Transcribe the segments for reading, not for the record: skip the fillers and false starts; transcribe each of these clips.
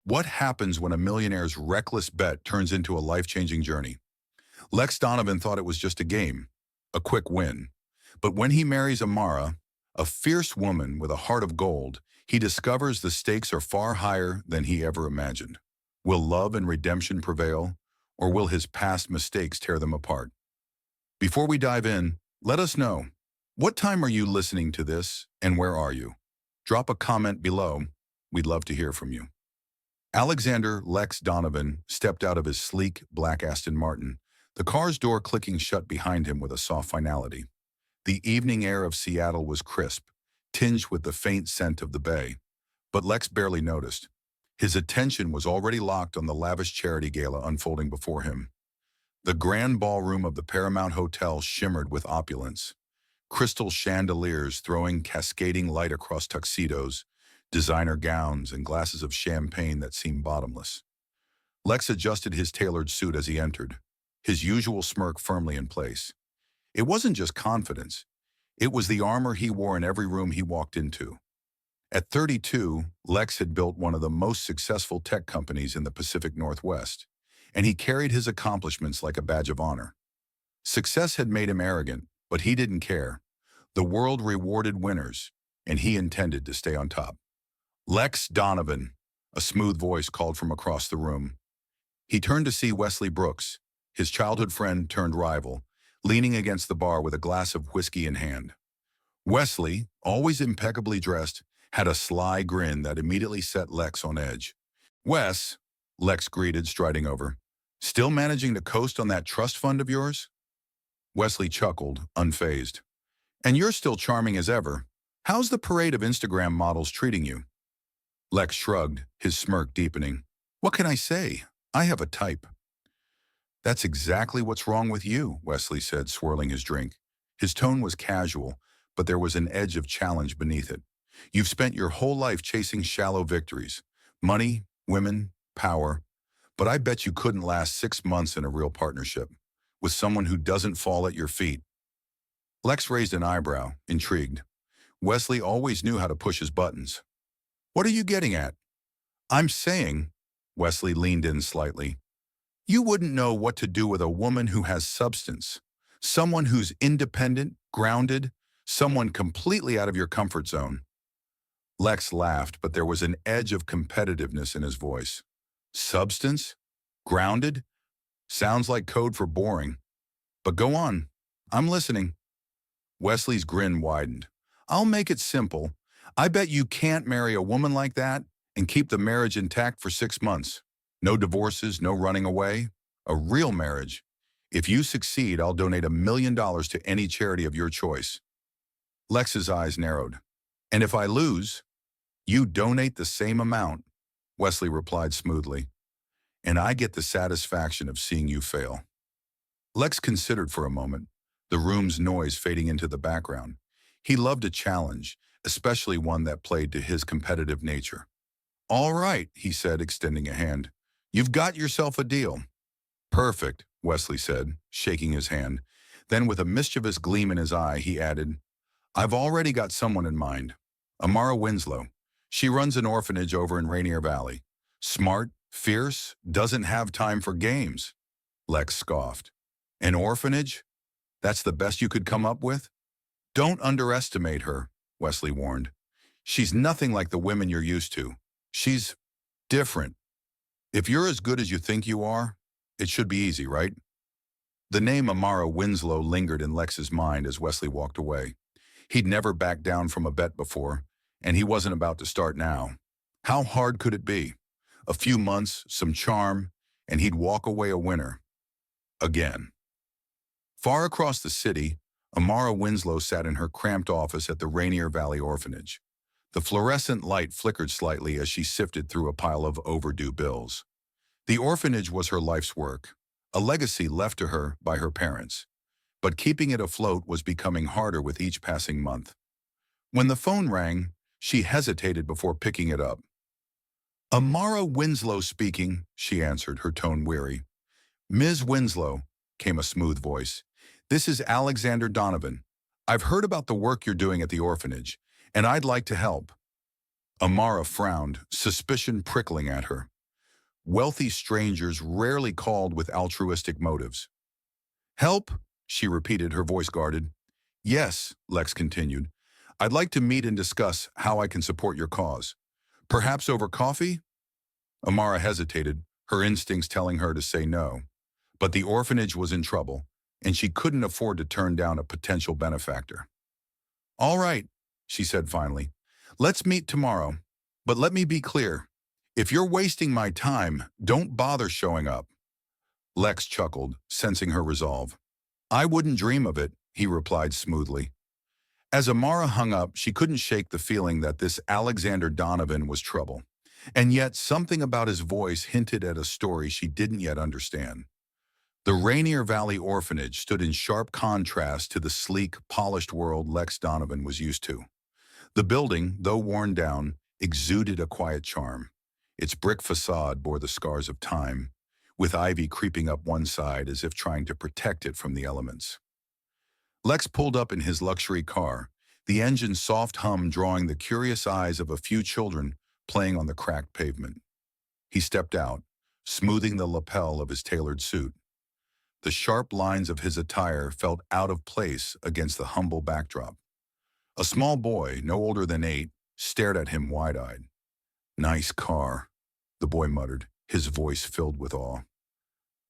What happens when a millionaire's reckless bet turns into a life-changing journey? Lex Donovan thought it was just a game, a quick win. But when he marries Amara, a fierce woman with a heart of gold, he discovers the stakes are far higher than he ever imagined. Will love and redemption prevail, or will his past mistakes tear them apart? Before we dive in, let us know, what time are you listening to this and where are you? Drop a comment below. We'd love to hear from you. Alexander Lex Donovan stepped out of his sleek, black Aston Martin, the car's door clicking shut behind him with a soft finality. The evening air of Seattle was crisp, tinged with the faint scent of the bay. But Lex barely noticed. His attention was already locked on the lavish charity gala unfolding before him. The grand ballroom of the Paramount Hotel shimmered with opulence. Crystal chandeliers throwing cascading light across tuxedos, designer gowns, and glasses of champagne that seemed bottomless. Lex adjusted his tailored suit as he entered, his usual smirk firmly in place. It wasn't just confidence. It was the armor he wore in every room he walked into. At 32, Lex had built one of the most successful tech companies in the Pacific Northwest, and he carried his accomplishments like a badge of honor. Success had made him arrogant, but he didn't care. The world rewarded winners, and he intended to stay on top. Lex Donovan, a smooth voice called from across the room. He turned to see Wesley Brooks, his childhood friend turned rival, leaning against the bar with a glass of whiskey in hand. Wesley, always impeccably dressed, had a sly grin that immediately set Lex on edge. "Wes," Lex greeted, striding over, "still managing to coast on that trust fund of yours?" Wesley chuckled, unfazed. "And you're still charming as ever. How's the parade of Instagram models treating you?" Lex shrugged, his smirk deepening. "What can I say? I have a type." "That's exactly what's wrong with you," Wesley said, swirling his drink. His tone was casual, but there was an edge of challenge beneath it. "You've spent your whole life chasing shallow victories. Money, women, power. But I bet you couldn't last 6 months in a real partnership with someone who doesn't fall at your feet." Lex raised an eyebrow, intrigued. Wesley always knew how to push his buttons. "What are you getting at?" "I'm saying," Wesley leaned in slightly, "you wouldn't know what to do with a woman who has substance, someone who's independent, grounded, someone completely out of your comfort zone." Lex laughed, but there was an edge of competitiveness in his voice. "Substance? Grounded? Sounds like code for boring. But go on. I'm listening." Wesley's grin widened. "I'll make it simple. I bet you can't marry a woman like that and keep the marriage intact for 6 months. No divorces, no running away. A real marriage. If you succeed, I'll donate $1 million to any charity of your choice." Lex's eyes narrowed. "And if I lose?" "You donate the same amount," Wesley replied smoothly. "And I get the satisfaction of seeing you fail." Lex considered for a moment, the room's noise fading into the background. He loved a challenge, especially one that played to his competitive nature. "All right," he said, extending a hand. "You've got yourself a deal." "Perfect," Wesley said, shaking his hand. Then with a mischievous gleam in his eye, he added, "I've already got someone in mind. Amara Winslow. She runs an orphanage over in Rainier Valley. Smart, fierce, doesn't have time for games." Lex scoffed. "An orphanage? That's the best you could come up with?" "Don't underestimate her," Wesley warned. "She's nothing like the women you're used to. She's different. If you're as good as you think you are, it should be easy, right?" The name Amara Winslow lingered in Lex's mind as Wesley walked away. He'd never backed down from a bet before, and he wasn't about to start now. How hard could it be? A few months, some charm, and he'd walk away a winner. Again. Far across the city, Amara Winslow sat in her cramped office at the Rainier Valley Orphanage. The fluorescent light flickered slightly as she sifted through a pile of overdue bills. The orphanage was her life's work, a legacy left to her by her parents. But keeping it afloat was becoming harder with each passing month. When the phone rang, she hesitated before picking it up. "Amara Winslow speaking," she answered, her tone weary. "Ms. Winslow," came a smooth voice, "this is Alexander Donovan. I've heard about the work you're doing at the orphanage, and I'd like to help." Amara frowned, suspicion prickling at her. Wealthy strangers rarely called with altruistic motives. Help? She repeated, her voice guarded. Yes, Lex continued. I'd like to meet and discuss how I can support your cause. Perhaps over coffee? Amara hesitated, her instincts telling her to say no. But the orphanage was in trouble, and she couldn't afford to turn down a potential benefactor. All right, she said finally. Let's meet tomorrow. But let me be clear. If you're wasting my time, don't bother showing up. Lex chuckled, sensing her resolve. I wouldn't dream of it, he replied smoothly. As Amara hung up, she couldn't shake the feeling that this Alexander Donovan was trouble. And yet something about his voice hinted at a story she didn't yet understand. The Rainier Valley Orphanage stood in sharp contrast to the sleek, polished world Lex Donovan was used to. The building, though worn down, exuded a quiet charm. Its brick facade bore the scars of time, with ivy creeping up one side as if trying to protect it from the elements. Lex pulled up in his luxury car, the engine's soft hum drawing the curious eyes of a few children playing on the cracked pavement. He stepped out, smoothing the lapel of his tailored suit. The sharp lines of his attire felt out of place against the humble backdrop. A small boy, no older than 8, stared at him wide-eyed. Nice car, the boy muttered, his voice filled with awe.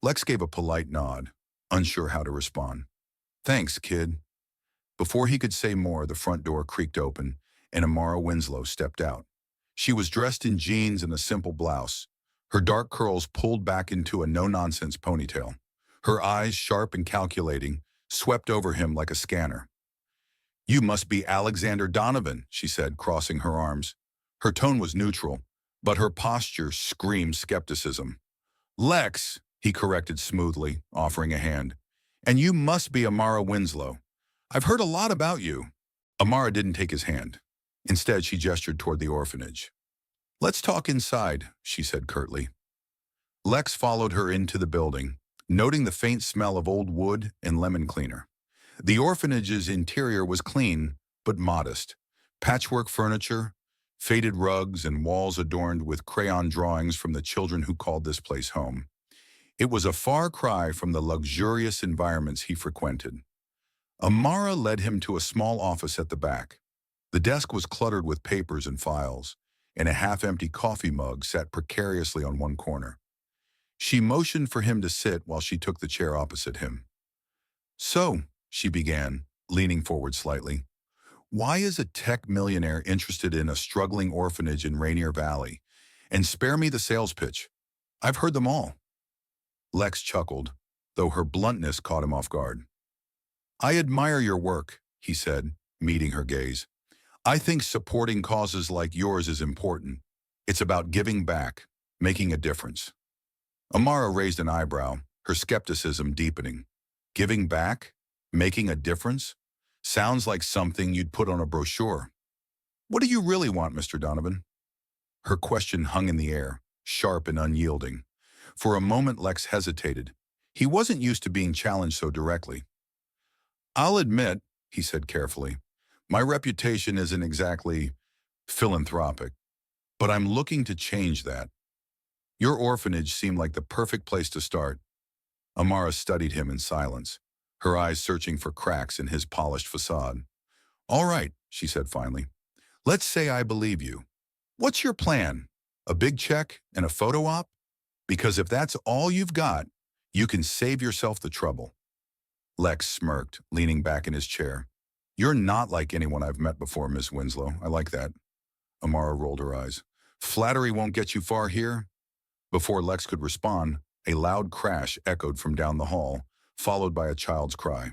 Lex gave a polite nod, unsure how to respond. Thanks, kid. Before he could say more, the front door creaked open, and Amara Winslow stepped out. She was dressed in jeans and a simple blouse, her dark curls pulled back into a no-nonsense ponytail. Her eyes, sharp and calculating, swept over him like a scanner. You must be Alexander Donovan, she said, crossing her arms. Her tone was neutral, but her posture screamed skepticism. Lex, he corrected smoothly, offering a hand. And you must be Amara Winslow. I've heard a lot about you. Amara didn't take his hand. Instead, she gestured toward the orphanage. Let's talk inside, she said curtly. Lex followed her into the building, noting the faint smell of old wood and lemon cleaner. The orphanage's interior was clean, but modest. Patchwork furniture, faded rugs, and walls adorned with crayon drawings from the children who called this place home. It was a far cry from the luxurious environments he frequented. Amara led him to a small office at the back. The desk was cluttered with papers and files, and a half-empty coffee mug sat precariously on one corner. She motioned for him to sit while she took the chair opposite him. So, she began, leaning forward slightly, why is a tech millionaire interested in a struggling orphanage in Rainier Valley? And spare me the sales pitch. I've heard them all. Lex chuckled, though her bluntness caught him off guard. I admire your work, he said, meeting her gaze. I think supporting causes like yours is important. It's about giving back, making a difference. Amara raised an eyebrow, her skepticism deepening. Giving back? Making a difference? Sounds like something you'd put on a brochure. What do you really want, Mr. Donovan? Her question hung in the air, sharp and unyielding. For a moment, Lex hesitated. He wasn't used to being challenged so directly. I'll admit, he said carefully, my reputation isn't exactly philanthropic, but I'm looking to change that. Your orphanage seemed like the perfect place to start. Amara studied him in silence, her eyes searching for cracks in his polished facade. All right, she said finally. Let's say I believe you. What's your plan? A big check and a photo op? Because if that's all you've got, you can save yourself the trouble. Lex smirked, leaning back in his chair. You're not like anyone I've met before, Miss Winslow. I like that. Amara rolled her eyes. Flattery won't get you far here. Before Lex could respond, a loud crash echoed from down the hall, followed by a child's cry.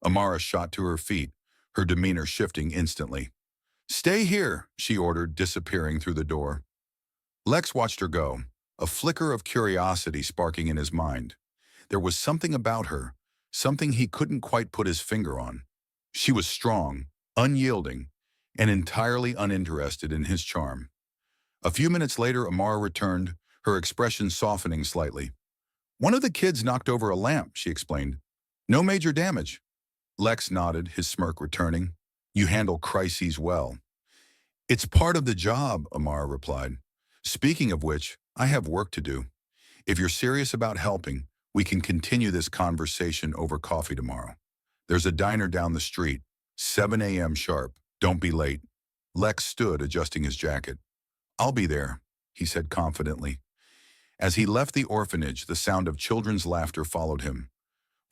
Amara shot to her feet, her demeanor shifting instantly. Stay here, she ordered, disappearing through the door. Lex watched her go, a flicker of curiosity sparking in his mind. There was something about her, something he couldn't quite put his finger on. She was strong, unyielding, and entirely uninterested in his charm. A few minutes later, Amara returned, her expression softening slightly. One of the kids knocked over a lamp, she explained. No major damage. Lex nodded, his smirk returning. You handle crises well. It's part of the job, Amara replied. Speaking of which, I have work to do. If you're serious about helping, we can continue this conversation over coffee tomorrow. There's a diner down the street, 7 a.m. sharp. Don't be late. Lex stood, adjusting his jacket. I'll be there, he said confidently. As he left the orphanage, the sound of children's laughter followed him.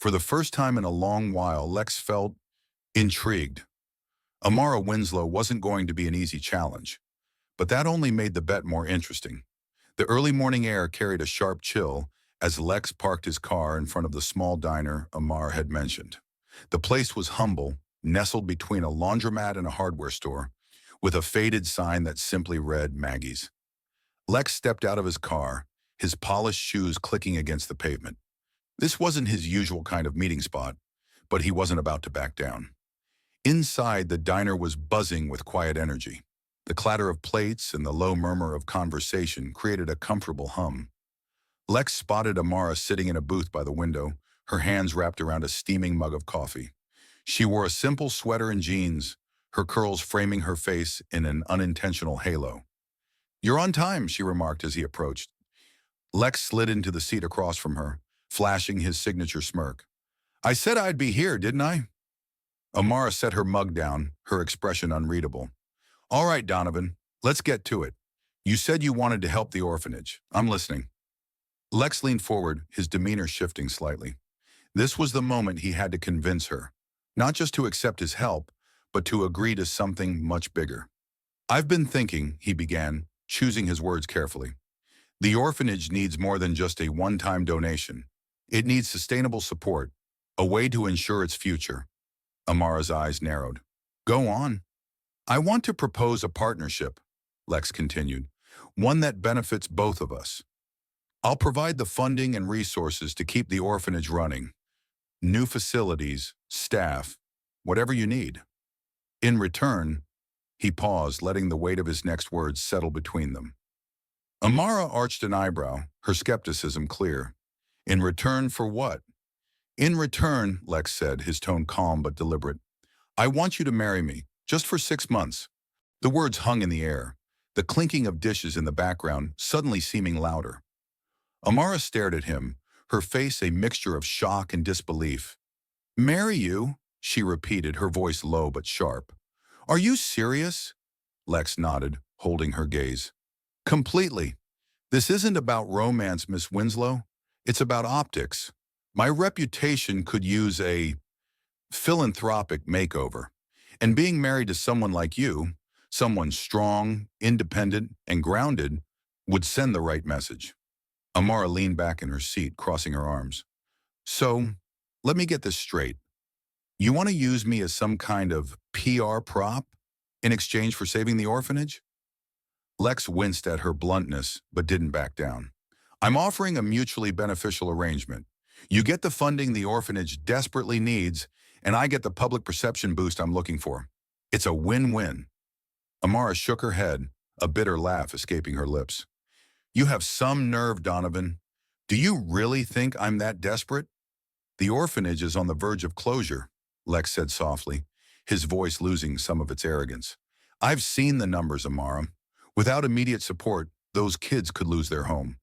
For the first time in a long while, Lex felt intrigued. Amara Winslow wasn't going to be an easy challenge, but that only made the bet more interesting. The early morning air carried a sharp chill as Lex parked his car in front of the small diner Amara had mentioned. The place was humble, nestled between a laundromat and a hardware store, with a faded sign that simply read Maggie's. Lex stepped out of his car, his polished shoes clicking against the pavement. This wasn't his usual kind of meeting spot, but he wasn't about to back down. Inside, the diner was buzzing with quiet energy. The clatter of plates and the low murmur of conversation created a comfortable hum. Lex spotted Amara sitting in a booth by the window, her hands wrapped around a steaming mug of coffee. She wore a simple sweater and jeans, her curls framing her face in an unintentional halo. "You're on time," she remarked as he approached. Lex slid into the seat across from her, flashing his signature smirk. "I said I'd be here, didn't I?" Amara set her mug down, her expression unreadable. "All right, Donovan, let's get to it. You said you wanted to help the orphanage. I'm listening." Lex leaned forward, his demeanor shifting slightly. This was the moment he had to convince her, not just to accept his help, but to agree to something much bigger. "I've been thinking," he began, choosing his words carefully. "The orphanage needs more than just a one-time donation. It needs sustainable support, a way to ensure its future." Amara's eyes narrowed. "Go on." "I want to propose a partnership," Lex continued, "one that benefits both of us. I'll provide the funding and resources to keep the orphanage running. New facilities, staff, whatever you need. In return," he paused, letting the weight of his next words settle between them. Amara arched an eyebrow, her skepticism clear. "In return for what?" "In return," Lex said, his tone calm but deliberate, "I want you to marry me, just for 6 months." The words hung in the air, the clinking of dishes in the background suddenly seeming louder. Amara stared at him, her face a mixture of shock and disbelief. "Marry you?" she repeated, her voice low but sharp. "Are you serious?" Lex nodded, holding her gaze. "Completely. This isn't about romance, Miss Winslow. It's about optics. My reputation could use a philanthropic makeover. And being married to someone like you, someone strong, independent, and grounded, would send the right message." Amara leaned back in her seat, crossing her arms. "So, let me get this straight. You want to use me as some kind of PR prop in exchange for saving the orphanage?" Lex winced at her bluntness, but didn't back down. "I'm offering a mutually beneficial arrangement. You get the funding the orphanage desperately needs, and I get the public perception boost I'm looking for. It's a win-win." Amara shook her head, a bitter laugh escaping her lips. "You have some nerve, Donovan. Do you really think I'm that desperate?" "The orphanage is on the verge of closure," Lex said softly, his voice losing some of its arrogance. "I've seen the numbers, Amara. Without immediate support, those kids could lose their home.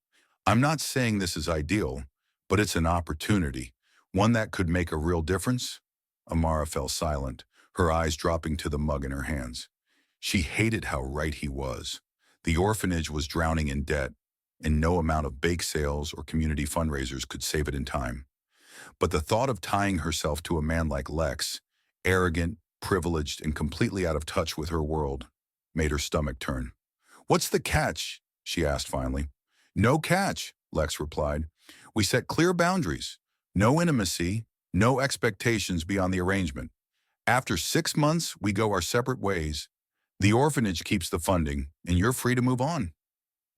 I'm not saying this is ideal, but it's an opportunity, one that could make a real difference." Amara fell silent, her eyes dropping to the mug in her hands. She hated how right he was. The orphanage was drowning in debt, and no amount of bake sales or community fundraisers could save it in time. But the thought of tying herself to a man like Lex, arrogant, privileged, and completely out of touch with her world, made her stomach turn. "What's the catch?" she asked finally. "No catch," Lex replied. "We set clear boundaries. No intimacy, no expectations beyond the arrangement. After 6 months, we go our separate ways. The orphanage keeps the funding, and you're free to move on."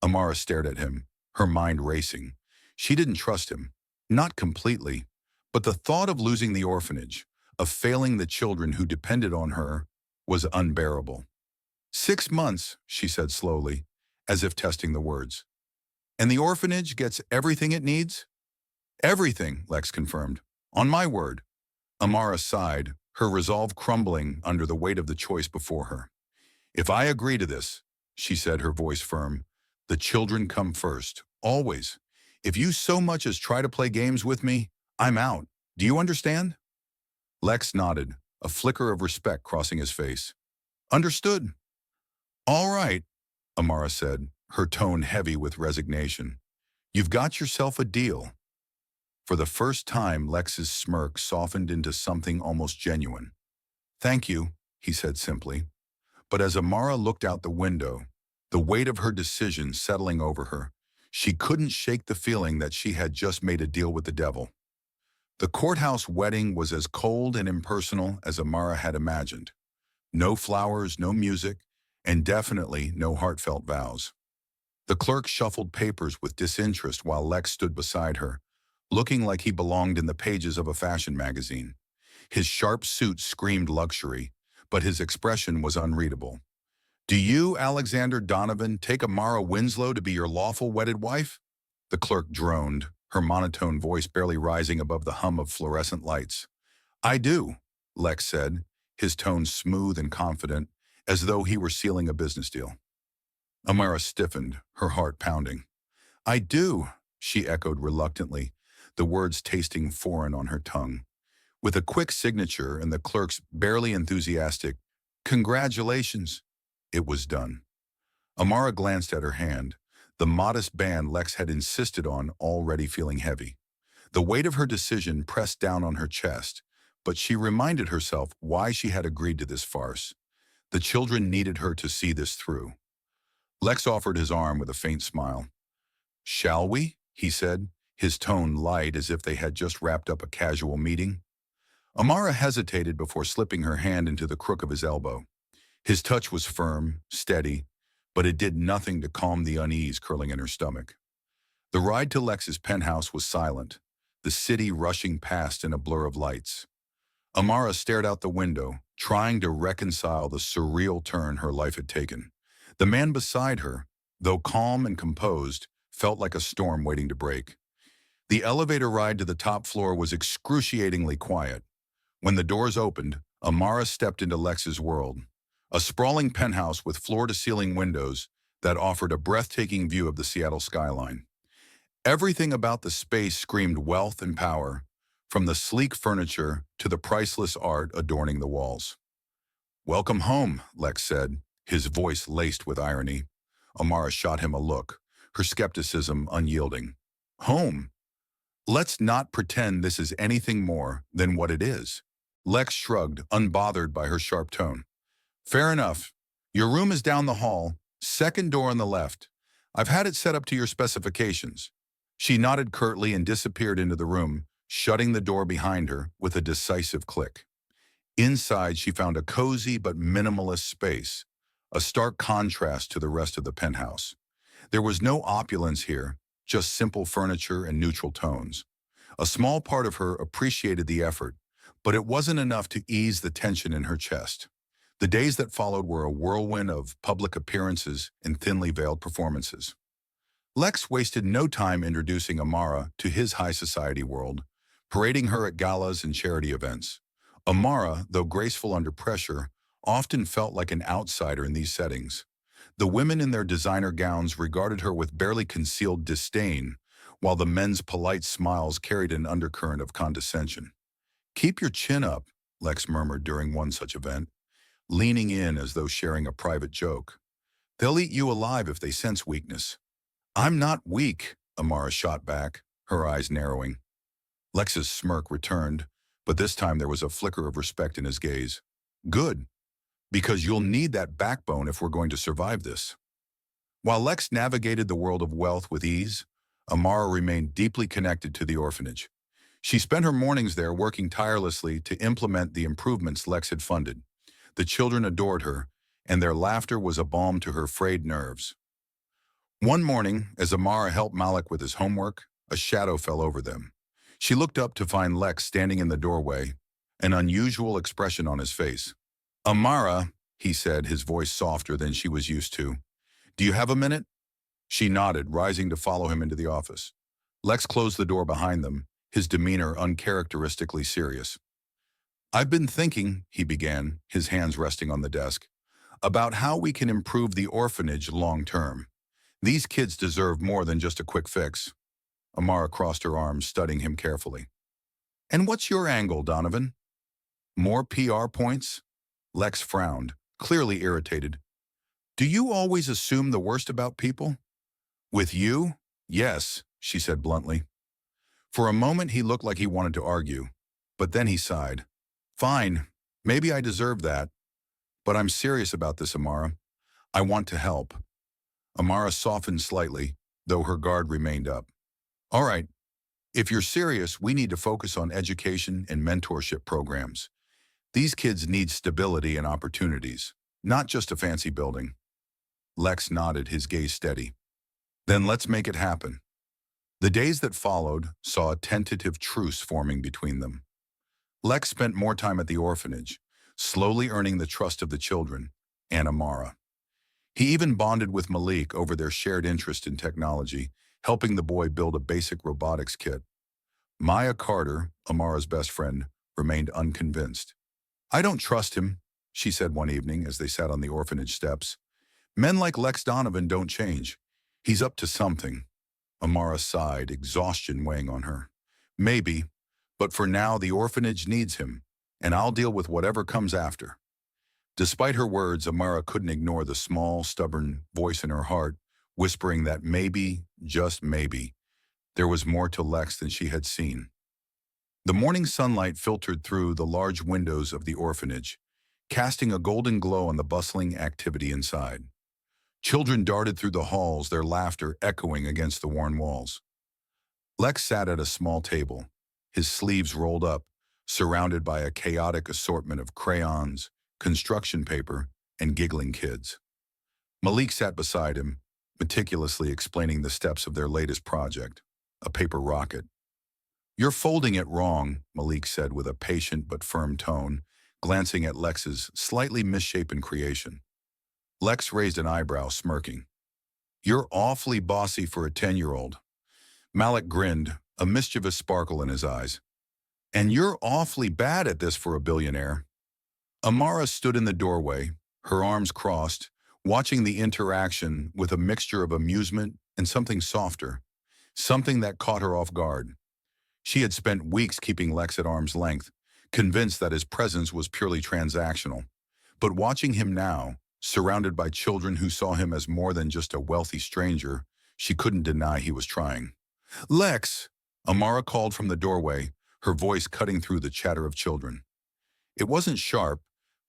Amara stared at him, her mind racing. She didn't trust him. Not completely, but the thought of losing the orphanage, of failing the children who depended on her, was unbearable. 6 months, she said slowly, as if testing the words. "And the orphanage gets everything it needs?" "Everything," Lex confirmed. "On my word." Amara sighed, her resolve crumbling under the weight of the choice before her. "If I agree to this," she said, her voice firm, "the children come first, always. If you so much as try to play games with me, I'm out. Do you understand? Lex nodded, a flicker of respect crossing his face. Understood. All right, Amara said, her tone heavy with resignation. You've got yourself a deal. For the first time, Lex's smirk softened into something almost genuine. Thank you, he said simply. But as Amara looked out the window, the weight of her decision settling over her, she couldn't shake the feeling that she had just made a deal with the devil. The courthouse wedding was as cold and impersonal as Amara had imagined. No flowers, no music, and definitely no heartfelt vows. The clerk shuffled papers with disinterest while Lex stood beside her, looking like he belonged in the pages of a fashion magazine. His sharp suit screamed luxury, but his expression was unreadable. Do you, Alexander Donovan, take Amara Winslow to be your lawful wedded wife? The clerk droned, her monotone voice barely rising above the hum of fluorescent lights. I do, Lex said, his tone smooth and confident, as though he were sealing a business deal. Amara stiffened, her heart pounding. I do, she echoed reluctantly, the words tasting foreign on her tongue. With a quick signature and the clerk's barely enthusiastic, congratulations, it was done. Amara glanced at her hand, the modest band Lex had insisted on already feeling heavy. The weight of her decision pressed down on her chest, but she reminded herself why she had agreed to this farce. The children needed her to see this through. Lex offered his arm with a faint smile. Shall we? He said, his tone light as if they had just wrapped up a casual meeting. Amara hesitated before slipping her hand into the crook of his elbow. His touch was firm, steady, but it did nothing to calm the unease curling in her stomach. The ride to Lex's penthouse was silent, the city rushing past in a blur of lights. Amara stared out the window, trying to reconcile the surreal turn her life had taken. The man beside her, though calm and composed, felt like a storm waiting to break. The elevator ride to the top floor was excruciatingly quiet. When the doors opened, Amara stepped into Lex's world, a sprawling penthouse with floor-to-ceiling windows that offered a breathtaking view of the Seattle skyline. Everything about the space screamed wealth and power, from the sleek furniture to the priceless art adorning the walls. Welcome home, Lex said, his voice laced with irony. Amara shot him a look, her skepticism unyielding. Home? Let's not pretend this is anything more than what it is. Lex shrugged, unbothered by her sharp tone. Fair enough. Your room is down the hall, second door on the left. I've had it set up to your specifications. She nodded curtly and disappeared into the room, shutting the door behind her with a decisive click. Inside, she found a cozy but minimalist space, a stark contrast to the rest of the penthouse. There was no opulence here, just simple furniture and neutral tones. A small part of her appreciated the effort, but it wasn't enough to ease the tension in her chest. The days that followed were a whirlwind of public appearances and thinly veiled performances. Lex wasted no time introducing Amara to his high society world, parading her at galas and charity events. Amara, though graceful under pressure, often felt like an outsider in these settings. The women in their designer gowns regarded her with barely concealed disdain, while the men's polite smiles carried an undercurrent of condescension. Keep your chin up, Lex murmured during one such event, leaning in as though sharing a private joke. They'll eat you alive if they sense weakness. I'm not weak, Amara shot back, her eyes narrowing. Lex's smirk returned, but this time there was a flicker of respect in his gaze. Good, because you'll need that backbone if we're going to survive this. While Lex navigated the world of wealth with ease, Amara remained deeply connected to the orphanage. She spent her mornings there working tirelessly to implement the improvements Lex had funded. The children adored her, and their laughter was a balm to her frayed nerves. One morning, as Amara helped Malik with his homework, a shadow fell over them. She looked up to find Lex standing in the doorway, an unusual expression on his face. Amara, he said, his voice softer than she was used to. Do you have a minute? She nodded, rising to follow him into the office. Lex closed the door behind them, his demeanor uncharacteristically serious. I've been thinking, he began, his hands resting on the desk, about how we can improve the orphanage long term. These kids deserve more than just a quick fix. Amara crossed her arms, studying him carefully. And what's your angle, Donovan? More PR points? Lex frowned, clearly irritated. Do you always assume the worst about people? With you? Yes, she said bluntly. For a moment he looked like he wanted to argue, but then he sighed. Fine, maybe I deserve that, but I'm serious about this, Amara. I want to help. Amara softened slightly, though her guard remained up. All right, if you're serious, we need to focus on education and mentorship programs. These kids need stability and opportunities, not just a fancy building. Lex nodded, his gaze steady. Then let's make it happen. The days that followed saw a tentative truce forming between them. Lex spent more time at the orphanage, slowly earning the trust of the children and Amara. He even bonded with Malik over their shared interest in technology, helping the boy build a basic robotics kit. Maya Carter, Amara's best friend, remained unconvinced. I don't trust him, she said one evening as they sat on the orphanage steps. Men like Lex Donovan don't change. He's up to something. Amara sighed, exhaustion weighing on her. Maybe, but for now the orphanage needs him, and I'll deal with whatever comes after. Despite her words, Amara couldn't ignore the small, stubborn voice in her heart, whispering that maybe, just maybe, there was more to Lex than she had seen. The morning sunlight filtered through the large windows of the orphanage, casting a golden glow on the bustling activity inside. Children darted through the halls, their laughter echoing against the worn walls. Lex sat at a small table, his sleeves rolled up, surrounded by a chaotic assortment of crayons, construction paper, and giggling kids. Malik sat beside him, meticulously explaining the steps of their latest project, a paper rocket. You're folding it wrong, Malik said with a patient but firm tone, glancing at Lex's slightly misshapen creation. Lex raised an eyebrow, smirking. You're awfully bossy for a 10-year-old. Malik grinned, a mischievous sparkle in his eyes. And you're awfully bad at this for a billionaire. Amara stood in the doorway, her arms crossed, watching the interaction with a mixture of amusement and something softer, something that caught her off guard. She had spent weeks keeping Lex at arm's length, convinced that his presence was purely transactional. But watching him now, surrounded by children who saw him as more than just a wealthy stranger, she couldn't deny he was trying. Lex! Amara called from the doorway, her voice cutting through the chatter of children. It wasn't sharp,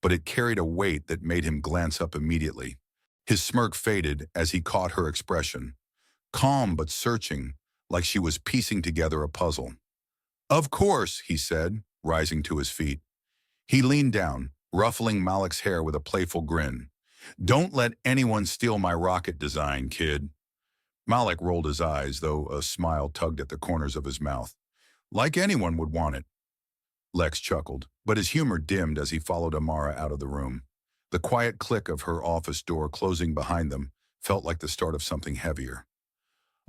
but it carried a weight that made him glance up immediately. His smirk faded as he caught her expression, calm but searching, like she was piecing together a puzzle. Of course, he said, rising to his feet. He leaned down, ruffling Malik's hair with a playful grin. Don't let anyone steal my rocket design, kid. Malik rolled his eyes, though a smile tugged at the corners of his mouth. Like anyone would want it. Lex chuckled, but his humor dimmed as he followed Amara out of the room. The quiet click of her office door closing behind them felt like the start of something heavier.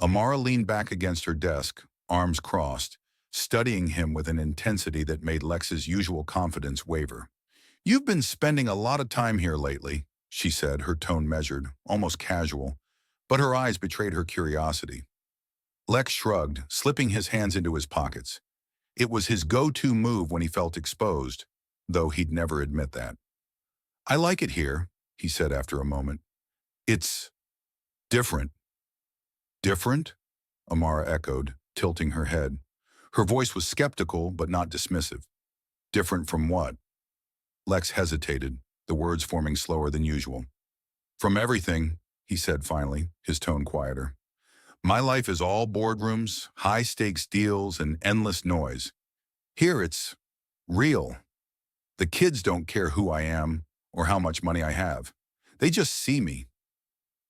Amara leaned back against her desk, arms crossed, studying him with an intensity that made Lex's usual confidence waver. You've been spending a lot of time here lately, she said, her tone measured, almost casual, but her eyes betrayed her curiosity. Lex shrugged, slipping his hands into his pockets. It was his go-to move when he felt exposed, though he'd never admit that. I like it here, he said after a moment. It's different. Different? Amara echoed, tilting her head. Her voice was skeptical but not dismissive. Different from what? Lex hesitated, the words forming slower than usual. From everything, he said finally, his tone quieter. My life is all boardrooms, high-stakes deals, and endless noise. Here it's real. The kids don't care who I am or how much money I have. They just see me.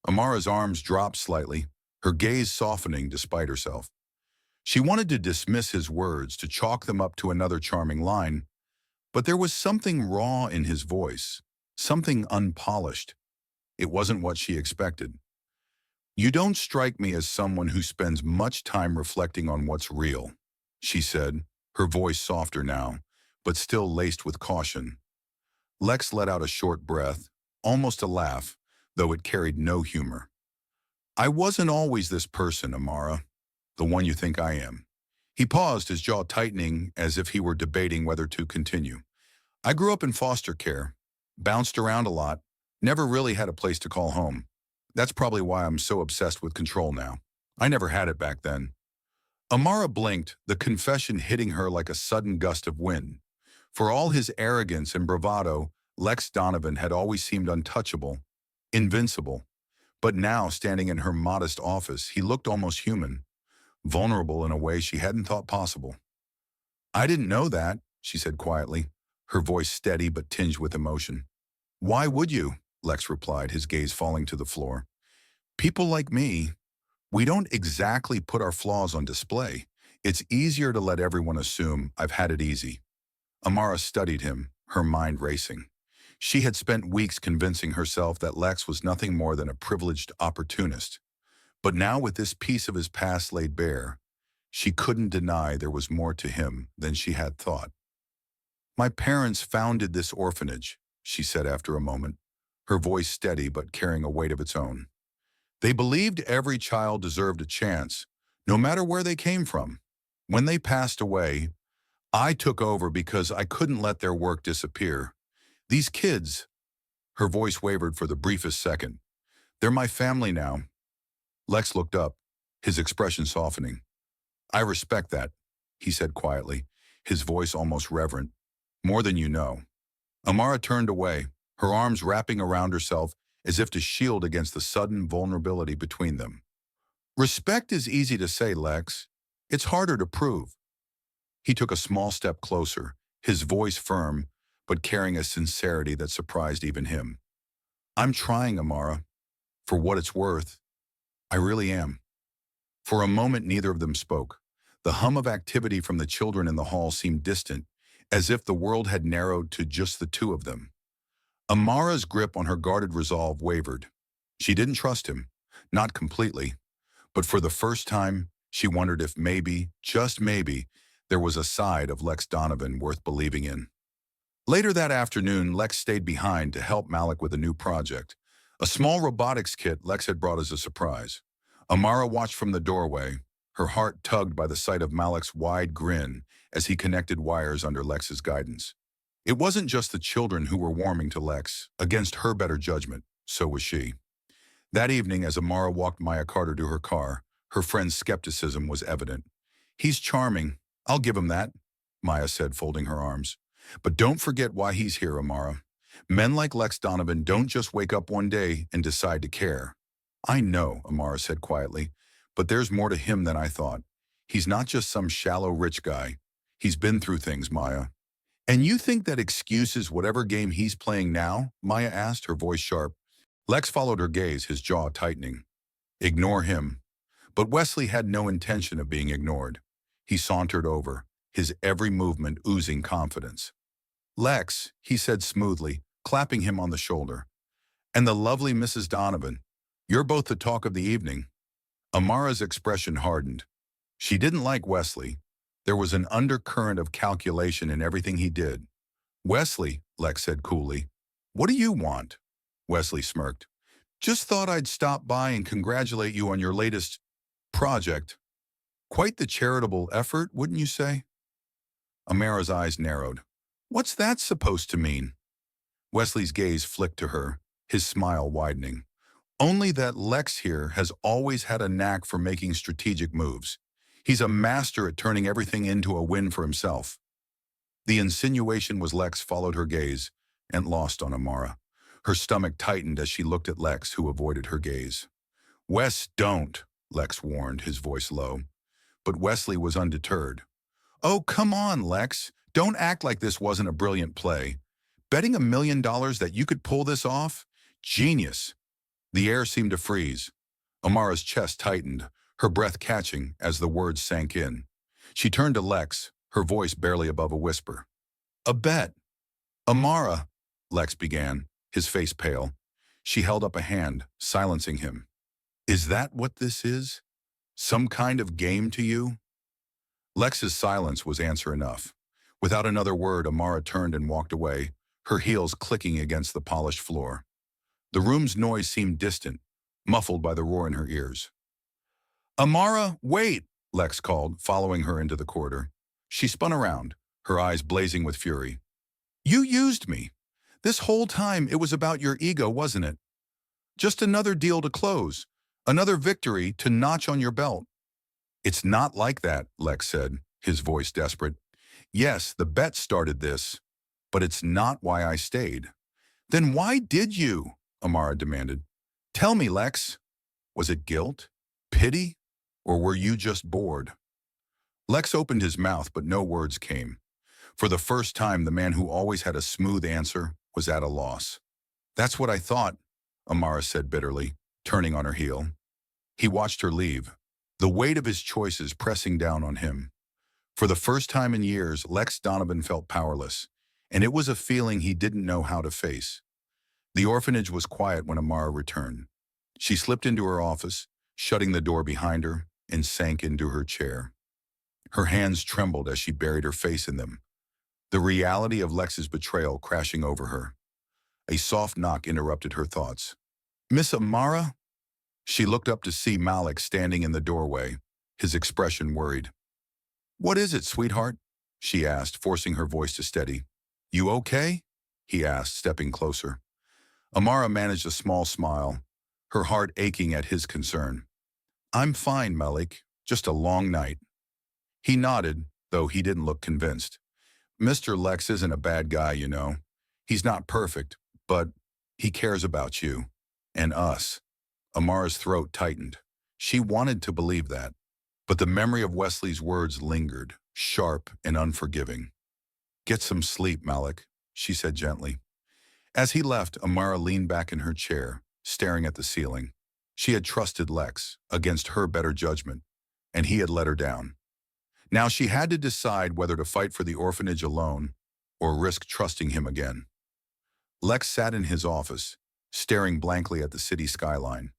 Amara's arms dropped slightly, her gaze softening despite herself. She wanted to dismiss his words, to chalk them up to another charming line, but there was something raw in his voice, something unpolished. It wasn't what she expected. You don't strike me as someone who spends much time reflecting on what's real, she said, her voice softer now, but still laced with caution. Lex let out a short breath, almost a laugh, though it carried no humor. I wasn't always this person, Amara. The one you think I am. He paused, his jaw tightening as if he were debating whether to continue. I grew up in foster care, bounced around a lot, never really had a place to call home. That's probably why I'm so obsessed with control now. I never had it back then. Amara blinked, the confession hitting her like a sudden gust of wind. For all his arrogance and bravado, Lex Donovan had always seemed untouchable, invincible. But now, standing in her modest office, he looked almost human, vulnerable in a way she hadn't thought possible. I didn't know that, she said quietly, her voice steady but tinged with emotion. Why would you? Lex replied, his gaze falling to the floor. People like me, we don't exactly put our flaws on display. It's easier to let everyone assume I've had it easy. Amara studied him, her mind racing. She had spent weeks convincing herself that Lex was nothing more than a privileged opportunist. But now with this piece of his past laid bare, she couldn't deny there was more to him than she had thought. My parents founded this orphanage, she said after a moment, her voice steady but carrying a weight of its own. They believed every child deserved a chance, no matter where they came from. When they passed away, I took over because I couldn't let their work disappear. These kids, her voice wavered for the briefest second. They're my family now. Lex looked up, his expression softening. I respect that, he said quietly, his voice almost reverent. More than you know. Amara turned away, her arms wrapping around herself as if to shield against the sudden vulnerability between them. Respect is easy to say, Lex. It's harder to prove. He took a small step closer, his voice firm, but carrying a sincerity that surprised even him. I'm trying, Amara. For what it's worth, I really am. For a moment, neither of them spoke. The hum of activity from the children in the hall seemed distant, as if the world had narrowed to just the two of them. Amara's grip on her guarded resolve wavered. She didn't trust him, not completely, but for the first time, she wondered if maybe, just maybe, there was a side of Lex Donovan worth believing in. Later that afternoon, Lex stayed behind to help Malik with a new project, a small robotics kit Lex had brought as a surprise. Amara watched from the doorway, her heart tugged by the sight of Malik's wide grin as he connected wires under Lex's guidance. It wasn't just the children who were warming to Lex, against her better judgment, so was she. That evening, as Amara walked Maya Carter to her car, her friend's skepticism was evident. He's charming, I'll give him that, Maya said, folding her arms. But don't forget why he's here, Amara. Men like Lex Donovan don't just wake up one day and decide to care. I know, Amara said quietly, but there's more to him than I thought. He's not just some shallow rich guy. He's been through things, Maya. And you think that excuses whatever game he's playing now? Maya asked, her voice sharp. Lex followed her gaze, his jaw tightening. Ignore him. But Wesley had no intention of being ignored. He sauntered over, his every movement oozing confidence. Lex, he said smoothly, clapping him on the shoulder. And the lovely Mrs. Donovan. You're both the talk of the evening. Amara's expression hardened. She didn't like Wesley. There was an undercurrent of calculation in everything he did. Wesley, Lex said coolly. What do you want? Wesley smirked. Just thought I'd stop by and congratulate you on your latest project. Quite the charitable effort, wouldn't you say? Amara's eyes narrowed. What's that supposed to mean? Wesley's gaze flicked to her, his smile widening. Only that Lex here has always had a knack for making strategic moves. He's a master at turning everything into a win for himself. The insinuation was Lex followed her gaze and lost on Amara. Her stomach tightened as she looked at Lex, who avoided her gaze. Wes, don't, Lex warned, his voice low. But Wesley was undeterred. Oh, come on, Lex. Don't act like this wasn't a brilliant play. Betting $1 million that you could pull this off? Genius. The air seemed to freeze. Amara's chest tightened, her breath catching as the words sank in. She turned to Lex, her voice barely above a whisper. A bet. Amara, Lex began, his face pale. She held up a hand, silencing him. Is that what this is? Some kind of game to you? Lex's silence was answer enough. Without another word, Amara turned and walked away, her heels clicking against the polished floor. The room's noise seemed distant, muffled by the roar in her ears. Amara, wait! Lex called, following her into the corridor. She spun around, her eyes blazing with fury. You used me. This whole time it was about your ego, wasn't it? Just another deal to close. Another victory to notch on your belt. It's not like that, Lex said, his voice desperate. Yes, the bet started this, but it's not why I stayed. Then why did you? Amara demanded. Tell me, Lex. Was it guilt? Pity? Or were you just bored? Lex opened his mouth, but no words came. For the first time, the man who always had a smooth answer was at a loss. That's what I thought, Amara said bitterly, turning on her heel. He watched her leave, the weight of his choices pressing down on him. For the first time in years, Lex Donovan felt powerless, and it was a feeling he didn't know how to face. The orphanage was quiet when Amara returned. She slipped into her office, shutting the door behind her, and sank into her chair. Her hands trembled as she buried her face in them, the reality of Lex's betrayal crashing over her. A soft knock interrupted her thoughts. Miss Amara? She looked up to see Malik standing in the doorway, his expression worried. What is it, sweetheart? She asked, forcing her voice to steady. You okay? He asked, stepping closer. Amara managed a small smile, her heart aching at his concern. I'm fine, Malik. Just a long night. He nodded, though he didn't look convinced. Mr. Lex isn't a bad guy, you know. He's not perfect, but he cares about you. And us. Amara's throat tightened. She wanted to believe that. But the memory of Wesley's words lingered, sharp and unforgiving. Get some sleep, Malik, she said gently. As he left, Amara leaned back in her chair, staring at the ceiling. She had trusted Lex, against her better judgment, and he had let her down. Now she had to decide whether to fight for the orphanage alone or risk trusting him again. Lex sat in his office, staring blankly at the city skyline.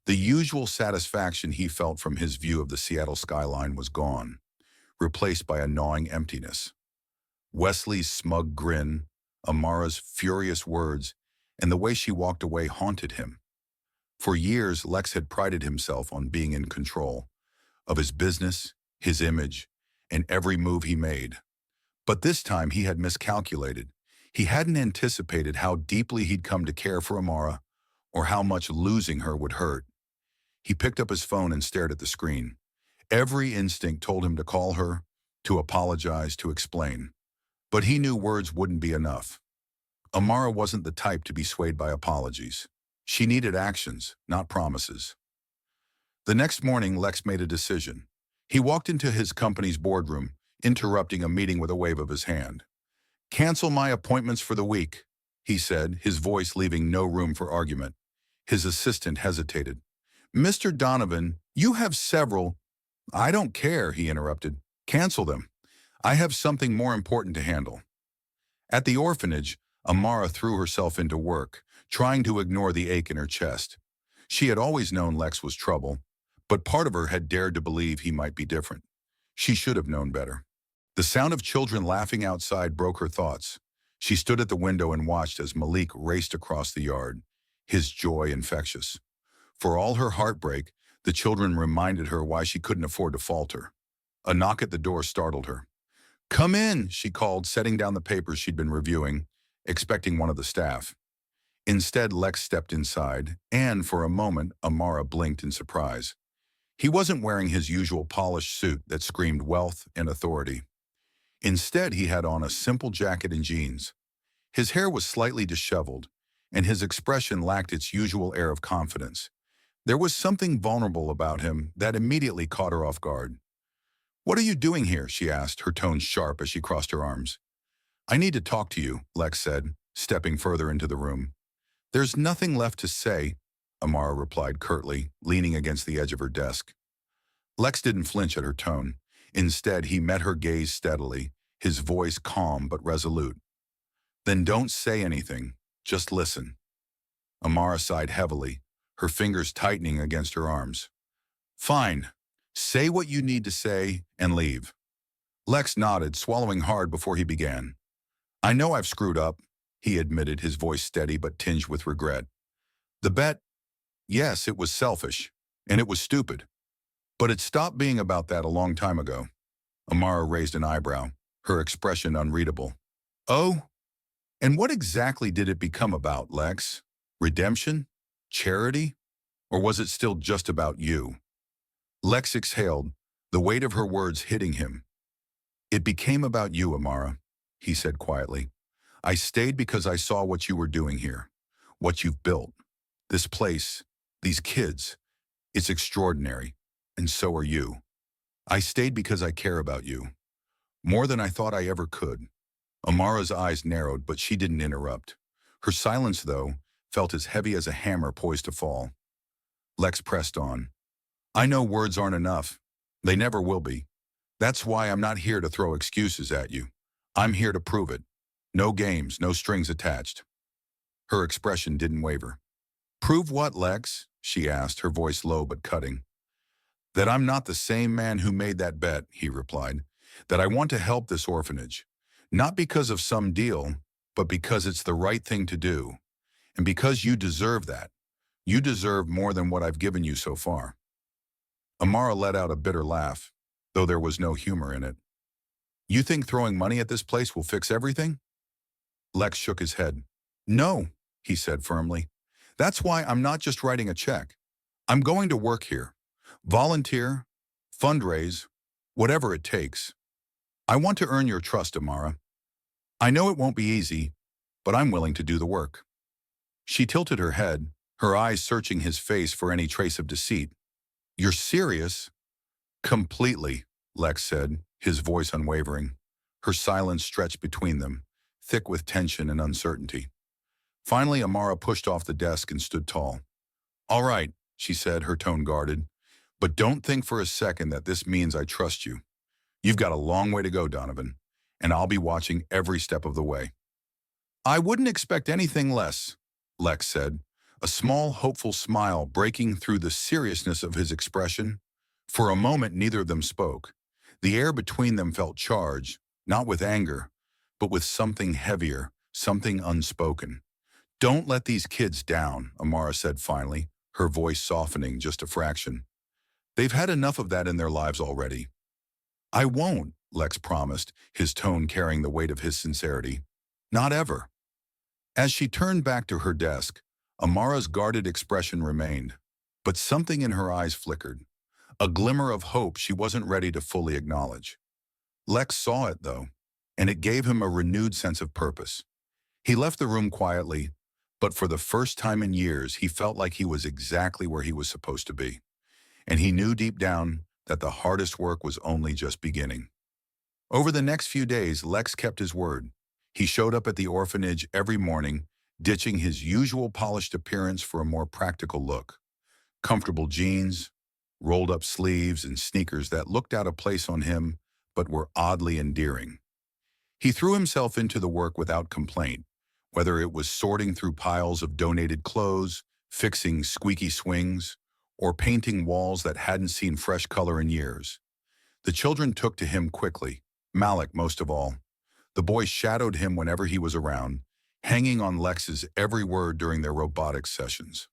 The usual satisfaction he felt from his view of the Seattle skyline was gone, replaced by a gnawing emptiness. Wesley's smug grin, Amara's furious words, and the way she walked away haunted him. For years, Lex had prided himself on being in control of his business, his image, and every move he made. But this time he had miscalculated. He hadn't anticipated how deeply he'd come to care for Amara or how much losing her would hurt. He picked up his phone and stared at the screen. Every instinct told him to call her, to apologize, to explain. But he knew words wouldn't be enough. Amara wasn't the type to be swayed by apologies. She needed actions, not promises. The next morning, Lex made a decision. He walked into his company's boardroom, interrupting a meeting with a wave of his hand. Cancel my appointments for the week, he said, his voice leaving no room for argument. His assistant hesitated. Mr. Donovan, you have several. I don't care, he interrupted. Cancel them. I have something more important to handle. At the orphanage, Amara threw herself into work, trying to ignore the ache in her chest. She had always known Lex was trouble, but part of her had dared to believe he might be different. She should have known better. The sound of children laughing outside broke her thoughts. She stood at the window and watched as Malik raced across the yard, his joy infectious. For all her heartbreak, the children reminded her why she couldn't afford to falter. A knock at the door startled her. Come in, she called, setting down the papers she'd been reviewing, expecting one of the staff. Instead, Lex stepped inside, and for a moment, Amara blinked in surprise. He wasn't wearing his usual polished suit that screamed wealth and authority. Instead, he had on a simple jacket and jeans. His hair was slightly disheveled, and his expression lacked its usual air of confidence. There was something vulnerable about him that immediately caught her off guard. What are you doing here? She asked, her tone sharp as she crossed her arms. I need to talk to you, Lex said, stepping further into the room. There's nothing left to say, Amara replied curtly, leaning against the edge of her desk. Lex didn't flinch at her tone. Instead, he met her gaze steadily, his voice calm but resolute. Then don't say anything, just listen. Amara sighed heavily, her fingers tightening against her arms. Fine. Say what you need to say and leave. Lex nodded, swallowing hard before he began. I know I've screwed up, he admitted, his voice steady but tinged with regret. The bet? Yes, it was selfish, and it was stupid. But it stopped being about that a long time ago. Amara raised an eyebrow, her expression unreadable. Oh, and what exactly did it become about, Lex? Redemption? Charity? Or was it still just about you? Lex exhaled, the weight of her words hitting him. It became about you, Amara, he said quietly. I stayed because I saw what you were doing here, what you've built. This place, these kids, it's extraordinary, and so are you. I stayed because I care about you, more than I thought I ever could. Amara's eyes narrowed, but she didn't interrupt. Her silence, though, felt as heavy as a hammer poised to fall. Lex pressed on. I know words aren't enough. They never will be. That's why I'm not here to throw excuses at you. I'm here to prove it. No games, no strings attached. Her expression didn't waver. Prove what, Lex? She asked, her voice low but cutting. That I'm not the same man who made that bet, he replied. That I want to help this orphanage. Not because of some deal, but because it's the right thing to do. And because you deserve that. You deserve more than what I've given you so far. Amara let out a bitter laugh, though there was no humor in it. You think throwing money at this place will fix everything? Lex shook his head. No, he said firmly. That's why I'm not just writing a check. I'm going to work here. Volunteer, fundraise, whatever it takes. I want to earn your trust, Amara. I know it won't be easy, but I'm willing to do the work. She tilted her head, her eyes searching his face for any trace of deceit. You're serious? Completely, Lex said, his voice unwavering. Her silence stretched between them, thick with tension and uncertainty. Finally, Amara pushed off the desk and stood tall. All right, she said, her tone guarded. But don't think for a second that this means I trust you. You've got a long way to go, Donovan, and I'll be watching every step of the way. I wouldn't expect anything less, Lex said, a small, hopeful smile breaking through the seriousness of his expression. For a moment, neither of them spoke. The air between them felt charged, not with anger, but with something heavier, something unspoken. Don't let these kids down, Amara said finally, her voice softening just a fraction. They've had enough of that in their lives already. I won't, Lex promised, his tone carrying the weight of his sincerity. Not ever. As she turned back to her desk, Amara's guarded expression remained, but something in her eyes flickered, a glimmer of hope she wasn't ready to fully acknowledge. Lex saw it, though, and it gave him a renewed sense of purpose. He left the room quietly, but for the first time in years, he felt like he was exactly where he was supposed to be. And he knew deep down that the hardest work was only just beginning. Over the next few days, Lex kept his word. He showed up at the orphanage every morning, ditching his usual polished appearance for a more practical look. Comfortable jeans, rolled-up sleeves, and sneakers that looked out of place on him, but were oddly endearing. He threw himself into the work without complaint, whether it was sorting through piles of donated clothes, fixing squeaky swings, or painting walls that hadn't seen fresh color in years. The children took to him quickly, Malik most of all. The boy shadowed him whenever he was around, hanging on Lex's every word during their robotics sessions.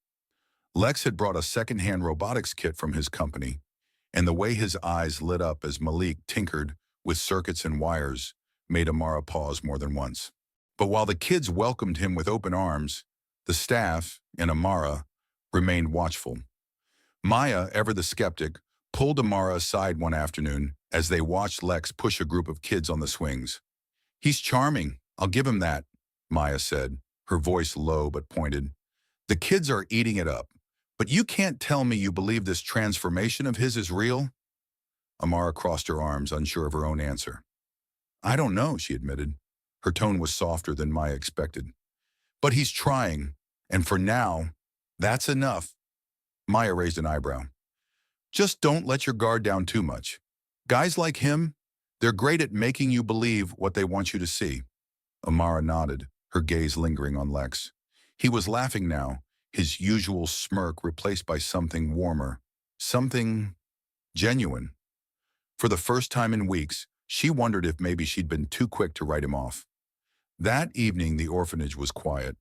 Lex had brought a second-hand robotics kit from his company, and the way his eyes lit up as Malik tinkered with circuits and wires made Amara pause more than once. But while the kids welcomed him with open arms, the staff, and Amara, remained watchful. Maya, ever the skeptic, pulled Amara aside one afternoon as they watched Lex push a group of kids on the swings. He's charming, I'll give him that, Maya said, her voice low but pointed. The kids are eating it up, but you can't tell me you believe this transformation of his is real? Amara crossed her arms, unsure of her own answer. I don't know, she admitted. Her tone was softer than Maya expected. But he's trying, and for now, that's enough. Maya raised an eyebrow. Just don't let your guard down too much. Guys like him, they're great at making you believe what they want you to see. Amara nodded, her gaze lingering on Lex. He was laughing now, his usual smirk replaced by something warmer, something genuine. For the first time in weeks, she wondered if maybe she'd been too quick to write him off. That evening, the orphanage was quiet.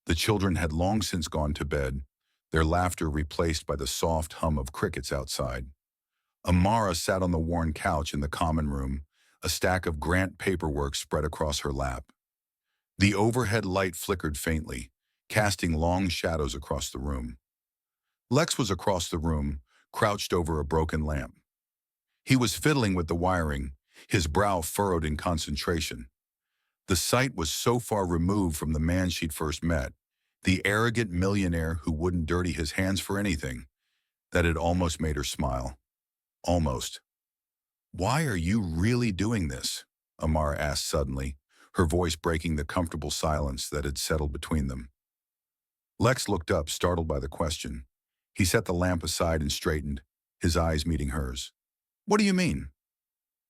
The children had long since gone to bed, their laughter replaced by the soft hum of crickets outside. Amara sat on the worn couch in the common room, a stack of grant paperwork spread across her lap. The overhead light flickered faintly, casting long shadows across the room. Lex was across the room, crouched over a broken lamp. He was fiddling with the wiring, his brow furrowed in concentration. The sight was so far removed from the man she'd first met, the arrogant millionaire who wouldn't dirty his hands for anything, that it almost made her smile. Almost. "Why are you really doing this?" Amara asked suddenly, her voice breaking the comfortable silence that had settled between them. Lex looked up, startled by the question. He set the lamp aside and straightened, his eyes meeting hers. "What do you mean?"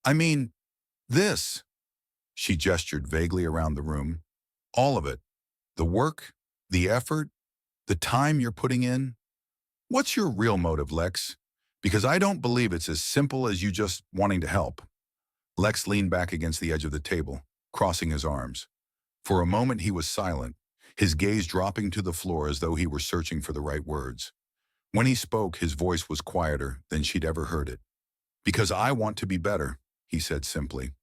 "I mean, this." She gestured vaguely around the room. "All of it. The work, the effort, the time you're putting in. What's your real motive, Lex? Because I don't believe it's as simple as you just wanting to help." Lex leaned back against the edge of the table, crossing his arms. For a moment he was silent, his gaze dropping to the floor as though he were searching for the right words. When he spoke, his voice was quieter than she'd ever heard it. "Because I want to be better," he said simply.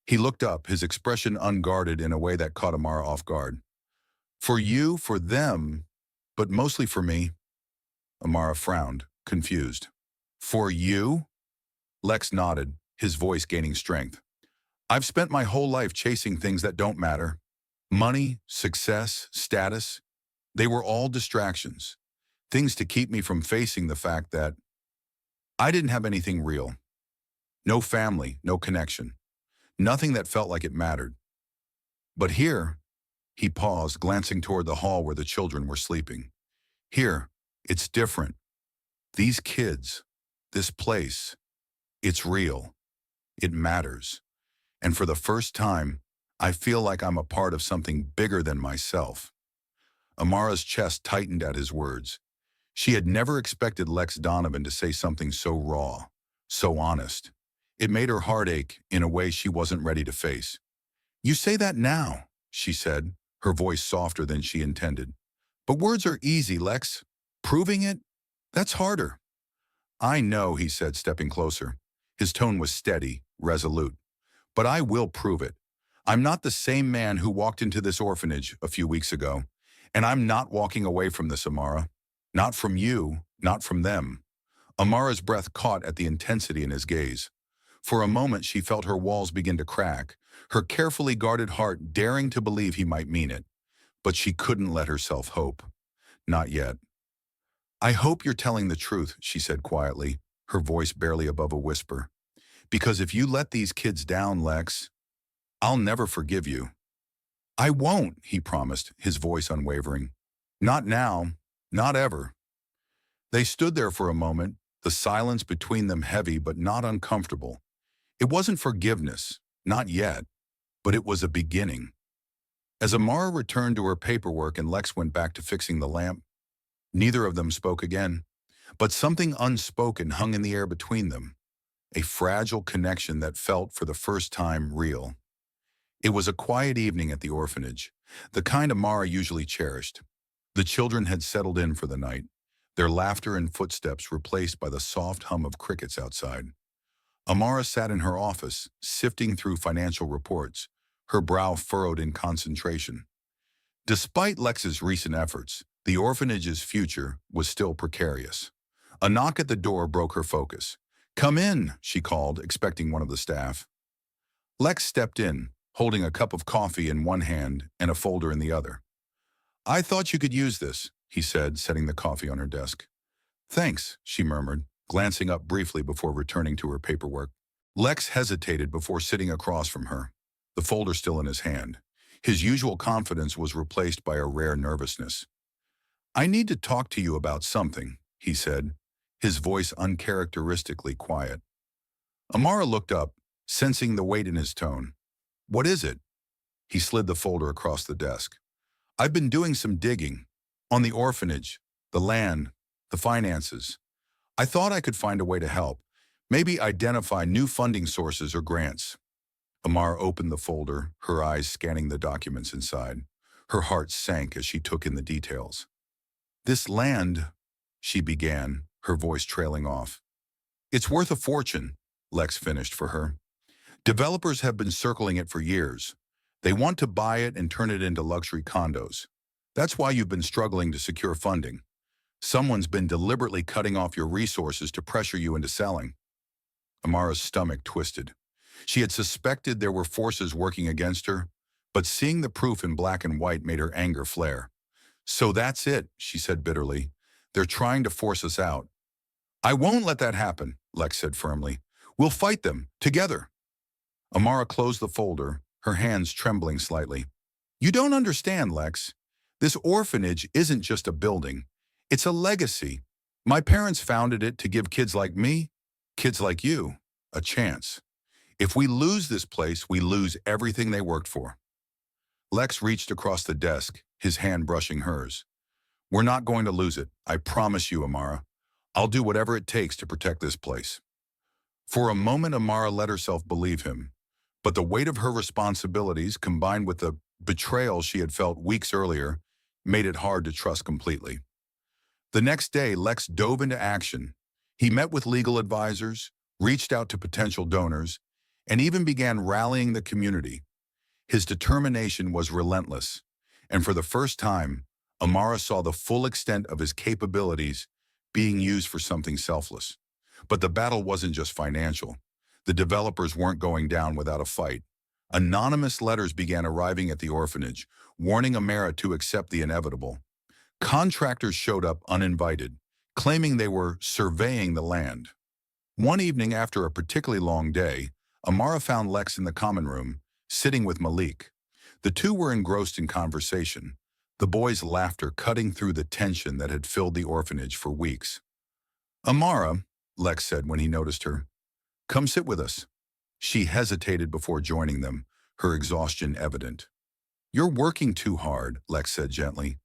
He looked up, his expression unguarded in a way that caught Amara off guard. "For you, for them, but mostly for me." Amara frowned, confused. "For you?" Lex nodded, his voice gaining strength. "I've spent my whole life chasing things that don't matter. Money, success, status. They were all distractions. Things to keep me from facing the fact that I didn't have anything real. No family, no connection. Nothing that felt like it mattered. But here," he paused, glancing toward the hall where the children were sleeping. "Here, it's different. These kids, this place, it's real. It matters. And for the first time, I feel like I'm a part of something bigger than myself." Amara's chest tightened at his words. She had never expected Lex Donovan to say something so raw, so honest. It made her heart ache in a way she wasn't ready to face. "You say that now," she said, her voice softer than she intended. "But words are easy, Lex. Proving it, that's harder." "I know," he said, stepping closer. His tone was steady, resolute. "But I will prove it. I'm not the same man who walked into this orphanage a few weeks ago. And I'm not walking away from this, Amara. Not from you, not from them." Amara's breath caught at the intensity in his gaze. For a moment she felt her walls begin to crack, her carefully guarded heart daring to believe he might mean it. But she couldn't let herself hope. Not yet. "I hope you're telling the truth," she said quietly, her voice barely above a whisper. "Because if you let these kids down, Lex, I'll never forgive you." "I won't," he promised, his voice unwavering. "Not now. Not ever." They stood there for a moment, the silence between them heavy but not uncomfortable. It wasn't forgiveness, not yet, but it was a beginning. As Amara returned to her paperwork and Lex went back to fixing the lamp, neither of them spoke again. But something unspoken hung in the air between them, a fragile connection that felt for the first time real. It was a quiet evening at the orphanage, the kind Amara usually cherished. The children had settled in for the night, their laughter and footsteps replaced by the soft hum of crickets outside. Amara sat in her office, sifting through financial reports, her brow furrowed in concentration. Despite Lex's recent efforts, the orphanage's future was still precarious. A knock at the door broke her focus. "Come in," she called, expecting one of the staff. Lex stepped in, holding a cup of coffee in one hand and a folder in the other. "I thought you could use this," he said, setting the coffee on her desk. "Thanks," she murmured, glancing up briefly before returning to her paperwork. Lex hesitated before sitting across from her, the folder still in his hand. His usual confidence was replaced by a rare nervousness. "I need to talk to you about something," he said, his voice uncharacteristically quiet. Amara looked up, sensing the weight in his tone. "What is it?" He slid the folder across the desk. "I've been doing some digging. On the orphanage, the land, the finances. I thought I could find a way to help. Maybe identify new funding sources or grants." Amara opened the folder, her eyes scanning the documents inside. Her heart sank as she took in the details. "This land," she began, her voice trailing off. It's worth a fortune, Lex finished for her. Developers have been circling it for years. They want to buy it and turn it into luxury condos. That's why you've been struggling to secure funding. Someone's been deliberately cutting off your resources to pressure you into selling. Amara's stomach twisted. She had suspected there were forces working against her, but seeing the proof in black and white made her anger flare. So that's it, she said bitterly. They're trying to force us out. I won't let that happen, Lex said firmly. We'll fight them, together. Amara closed the folder, her hands trembling slightly. You don't understand, Lex. This orphanage isn't just a building. It's a legacy. My parents founded it to give kids like me, kids like you, a chance. If we lose this place, we lose everything they worked for. Lex reached across the desk, his hand brushing hers. We're not going to lose it, I promise you, Amara. I'll do whatever it takes to protect this place. For a moment, Amara let herself believe him, but the weight of her responsibilities, combined with the betrayal she had felt weeks earlier, made it hard to trust completely. The next day, Lex dove into action. He met with legal advisors, reached out to potential donors, and even began rallying the community. His determination was relentless, and for the first time, Amara saw the full extent of his capabilities being used for something selfless. But the battle wasn't just financial. The developers weren't going down without a fight. Anonymous letters began arriving at the orphanage, warning Amara to accept the inevitable. Contractors showed up uninvited, claiming they were surveying the land. One evening after a particularly long day, Amara found Lex in the common room, sitting with Malik. The two were engrossed in conversation, the boy's laughter cutting through the tension that had filled the orphanage for weeks. Amara, Lex said when he noticed her, come sit with us. She hesitated before joining them, her exhaustion evident. You're working too hard, Lex said gently.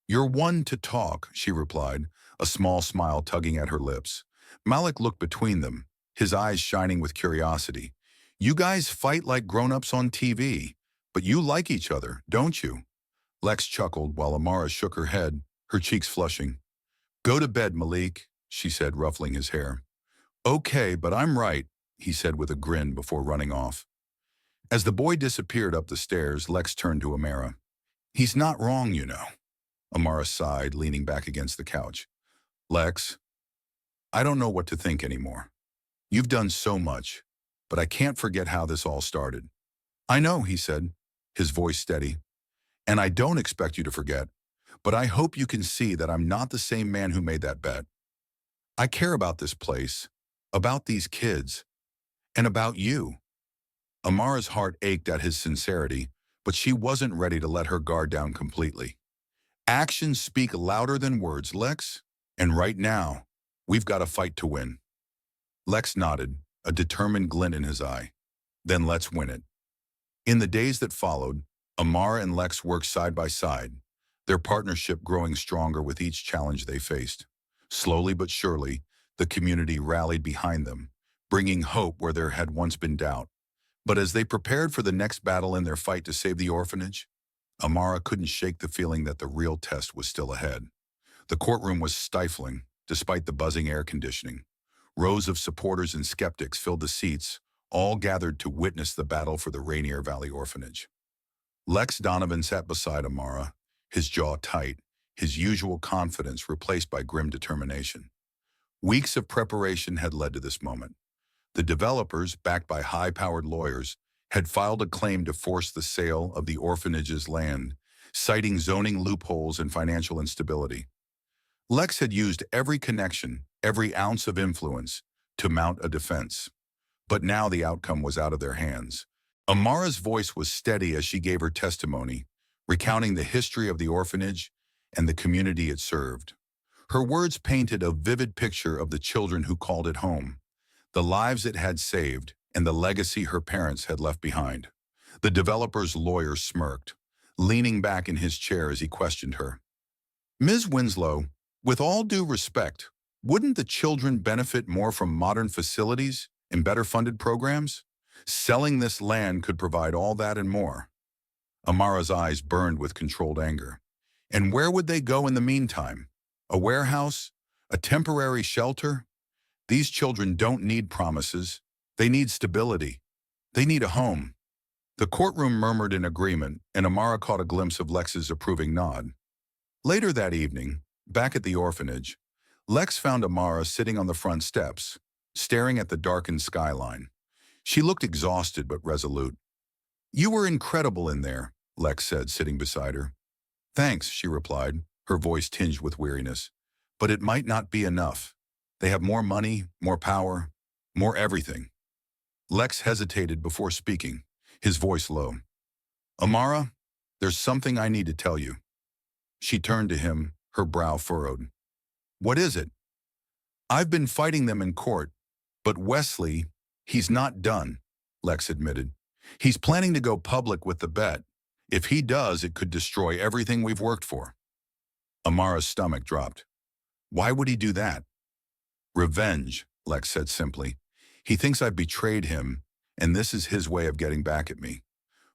You're one to talk, she replied, a small smile tugging at her lips. Malik looked between them, his eyes shining with curiosity. You guys fight like grown-ups on TV, but you like each other, don't you? Lex chuckled while Amara shook her head, her cheeks flushing. Go to bed, Malik, she said, ruffling his hair. Okay, but I'm right, he said with a grin before running off. As the boy disappeared up the stairs, Lex turned to Amara. He's not wrong, you know. Amara sighed, leaning back against the couch. Lex, I don't know what to think anymore. You've done so much, but I can't forget how this all started. I know, he said, his voice steady. And I don't expect you to forget, but I hope you can see that I'm not the same man who made that bet. I care about this place, about these kids, and about you. Amara's heart ached at his sincerity, but she wasn't ready to let her guard down completely. Actions speak louder than words, Lex, and right now, we've got a fight to win. Lex nodded, a determined glint in his eye. Then let's win it. In the days that followed, Amara and Lex worked side by side, their partnership growing stronger with each challenge they faced. Slowly but surely, the community rallied behind them, bringing hope where there had once been doubt. But as they prepared for the next battle in their fight to save the orphanage, Amara couldn't shake the feeling that the real test was still ahead. The courtroom was stifling, despite the buzzing air conditioning. Rows of supporters and skeptics filled the seats, all gathered to witness the battle for the Rainier Valley Orphanage. Lex Donovan sat beside Amara, his jaw tight, his usual confidence replaced by grim determination. Weeks of preparation had led to this moment. The developers, backed by high-powered lawyers, had filed a claim to force the sale of the orphanage's land, citing zoning loopholes and financial instability. Lex had used every connection, every ounce of influence, to mount a defense. But now the outcome was out of their hands. Amara's voice was steady as she gave her testimony, recounting the history of the orphanage and the community it served. Her words painted a vivid picture of the children who called it home, the lives it had saved, and the legacy her parents had left behind. The developer's lawyer smirked, leaning back in his chair as he questioned her. Ms. Winslow, with all due respect, wouldn't the children benefit more from modern facilities and better funded programs? Selling this land could provide all that and more. Amara's eyes burned with controlled anger. And where would they go in the meantime? A warehouse? A temporary shelter? These children don't need promises. They need stability. They need a home. The courtroom murmured in agreement, and Amara caught a glimpse of Lex's approving nod. Later that evening, back at the orphanage, Lex found Amara sitting on the front steps, staring at the darkened skyline. She looked exhausted but resolute. "You were incredible in there," Lex said, sitting beside her. "Thanks," she replied, her voice tinged with weariness. "But it might not be enough. They have more money, more power, more everything." Lex hesitated before speaking, his voice low. "Amara, there's something I need to tell you." She turned to him, her brow furrowed. "What is it?" "I've been fighting them in court, but Wesley, he's not done," Lex admitted. "He's planning to go public with the bet. If he does, it could destroy everything we've worked for." Amara's stomach dropped. "Why would he do that?" "Revenge," Lex said simply. "He thinks I've betrayed him, and this is his way of getting back at me.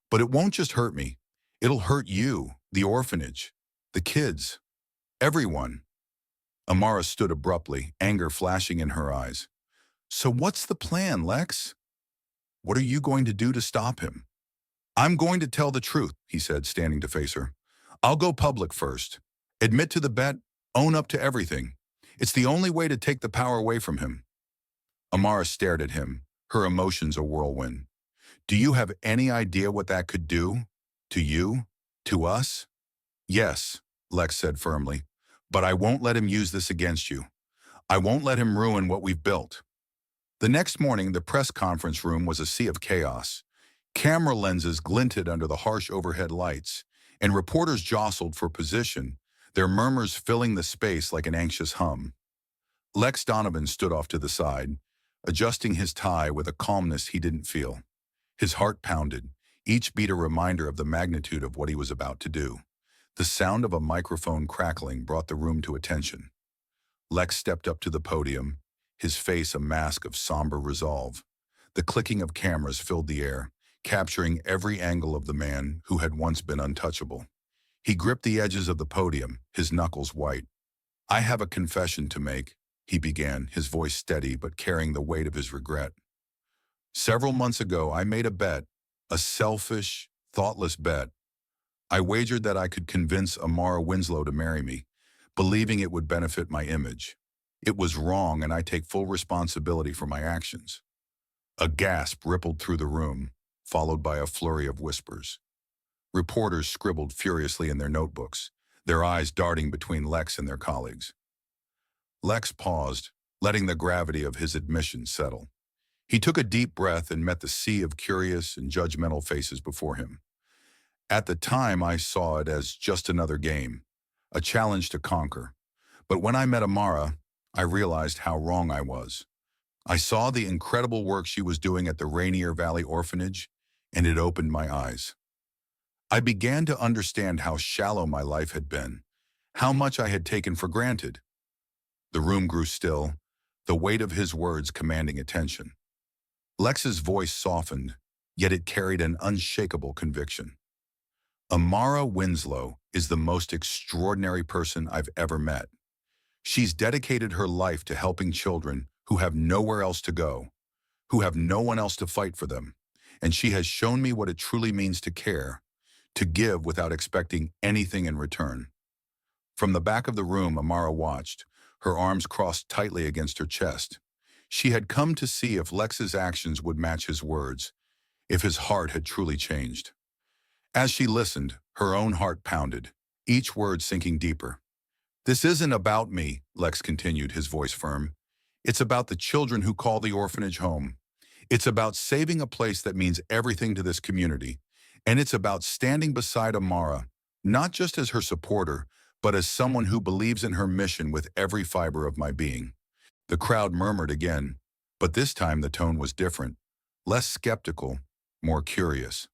But it won't just hurt me. It'll hurt you, the orphanage, the kids, everyone." Amara stood abruptly, anger flashing in her eyes. "So what's the plan, Lex? What are you going to do to stop him?" "I'm going to tell the truth," he said, standing to face her. "I'll go public first. Admit to the bet, own up to everything. It's the only way to take the power away from him." Amara stared at him, her emotions a whirlwind. "Do you have any idea what that could do? To you? To us?" "Yes," Lex said firmly, "but I won't let him use this against you. I won't let him ruin what we've built." The next morning, the press conference room was a sea of chaos. Camera lenses glinted under the harsh overhead lights, and reporters jostled for position, their murmurs filling the space like an anxious hum. Lex Donovan stood off to the side, adjusting his tie with a calmness he didn't feel. His heart pounded, each beat a reminder of the magnitude of what he was about to do. The sound of a microphone crackling brought the room to attention. Lex stepped up to the podium, his face a mask of somber resolve. The clicking of cameras filled the air, capturing every angle of the man who had once been untouchable. He gripped the edges of the podium, his knuckles white. "I have a confession to make," he began, his voice steady but carrying the weight of his regret. "Several months ago, I made a bet, a selfish, thoughtless bet. I wagered that I could convince Amara Winslow to marry me, believing it would benefit my image. It was wrong, and I take full responsibility for my actions." A gasp rippled through the room, followed by a flurry of whispers. Reporters scribbled furiously in their notebooks, their eyes darting between Lex and their colleagues. Lex paused, letting the gravity of his admission settle. He took a deep breath and met the sea of curious and judgmental faces before him. "At the time, I saw it as just another game, a challenge to conquer. But when I met Amara, I realized how wrong I was. I saw the incredible work she was doing at the Rainier Valley Orphanage, and it opened my eyes. I began to understand how shallow my life had been, how much I had taken for granted." The room grew still, the weight of his words commanding attention. Lex's voice softened, yet it carried an unshakable conviction. "Amara Winslow is the most extraordinary person I've ever met. She's dedicated her life to helping children who have nowhere else to go, who have no one else to fight for them, and she has shown me what it truly means to care, to give without expecting anything in return." From the back of the room, Amara watched, her arms crossed tightly against her chest. She had come to see if Lex's actions would match his words, if his heart had truly changed. As she listened, her own heart pounded, each word sinking deeper. "This isn't about me," Lex continued, his voice firm. "It's about the children who call the orphanage home. It's about saving a place that means everything to this community. And it's about standing beside Amara, not just as her supporter, but as someone who believes in her mission with every fiber of my being." The crowd murmured again, but this time the tone was different, less skeptical, more curious.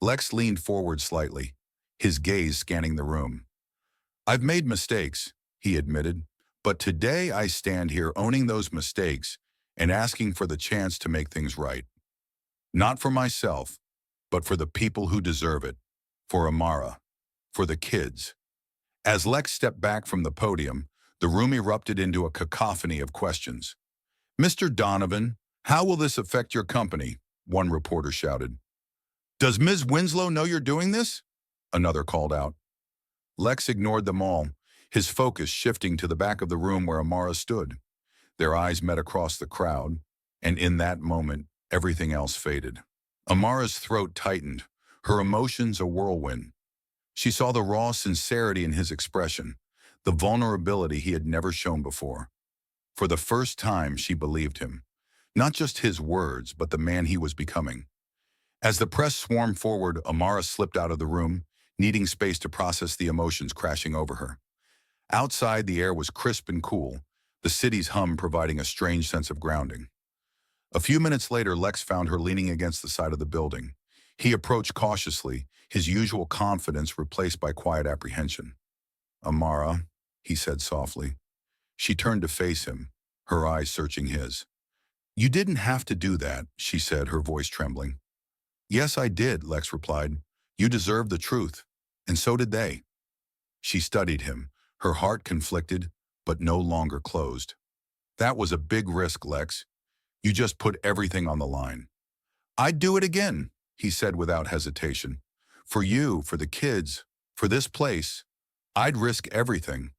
Lex leaned forward slightly, his gaze scanning the room. "I've made mistakes," he admitted, "but today I stand here owning those mistakes and asking for the chance to make things right. Not for myself, but for the people who deserve it, for Amara, for the kids." As Lex stepped back from the podium, the room erupted into a cacophony of questions. Mr. Donovan, how will this affect your company? One reporter shouted. Does Ms. Winslow know you're doing this? Another called out. Lex ignored them all, his focus shifting to the back of the room where Amara stood. Their eyes met across the crowd, and in that moment, everything else faded. Amara's throat tightened, her emotions a whirlwind. She saw the raw sincerity in his expression, the vulnerability he had never shown before. For the first time, she believed him. Not just his words, but the man he was becoming. As the press swarmed forward, Amara slipped out of the room, needing space to process the emotions crashing over her. Outside, the air was crisp and cool, the city's hum providing a strange sense of grounding. A few minutes later, Lex found her leaning against the side of the building. He approached cautiously, his usual confidence replaced by quiet apprehension. Amara, he said softly. She turned to face him, her eyes searching his. You didn't have to do that, she said, her voice trembling. Yes, I did, Lex replied. You deserved the truth, and so did they. She studied him, her heart conflicted, but no longer closed. That was a big risk, Lex. You just put everything on the line. I'd do it again, he said without hesitation. For you, for the kids, for this place, I'd risk everything.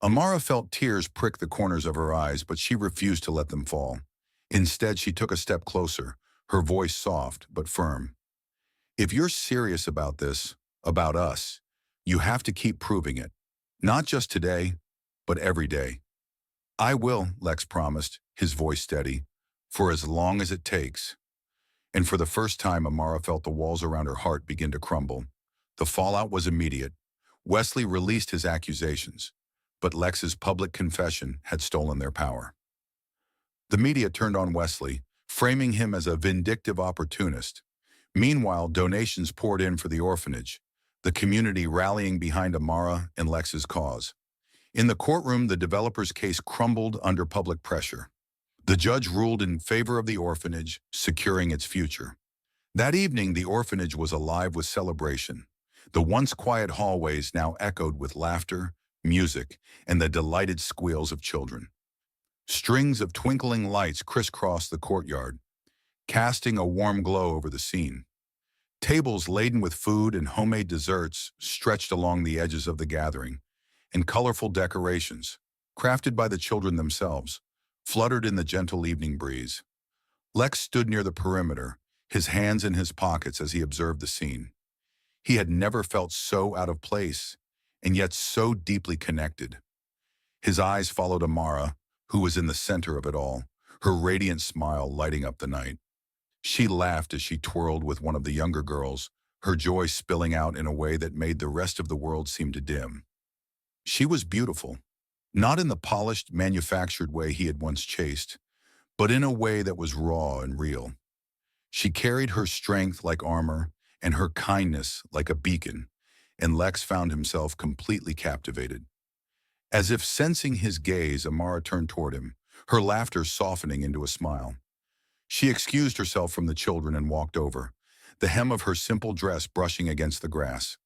Amara felt tears prick the corners of her eyes, but she refused to let them fall. Instead, she took a step closer, her voice soft but firm. If you're serious about this, about us, you have to keep proving it. Not just today, but every day. I will, Lex promised, his voice steady, for as long as it takes. And for the first time, Amara felt the walls around her heart begin to crumble. The fallout was immediate. Wesley released his accusations, but Lex's public confession had stolen their power. The media turned on Wesley, framing him as a vindictive opportunist. Meanwhile, donations poured in for the orphanage, the community rallying behind Amara and Lex's cause. In the courtroom, the developer's case crumbled under public pressure. The judge ruled in favor of the orphanage, securing its future. That evening, the orphanage was alive with celebration. The once quiet hallways now echoed with laughter, music, and the delighted squeals of children. Strings of twinkling lights crisscrossed the courtyard, casting a warm glow over the scene. Tables laden with food and homemade desserts stretched along the edges of the gathering, and colorful decorations, crafted by the children themselves, fluttered in the gentle evening breeze. Lex stood near the perimeter, his hands in his pockets as he observed the scene. He had never felt so out of place, and yet so deeply connected. His eyes followed Amara, who was in the center of it all, her radiant smile lighting up the night. She laughed as she twirled with one of the younger girls, her joy spilling out in a way that made the rest of the world seem to dim. She was beautiful, not in the polished, manufactured way he had once chased, but in a way that was raw and real. She carried her strength like armor and her kindness like a beacon, and Lex found himself completely captivated. As if sensing his gaze, Amara turned toward him, her laughter softening into a smile. She excused herself from the children and walked over, the hem of her simple dress brushing against the grass.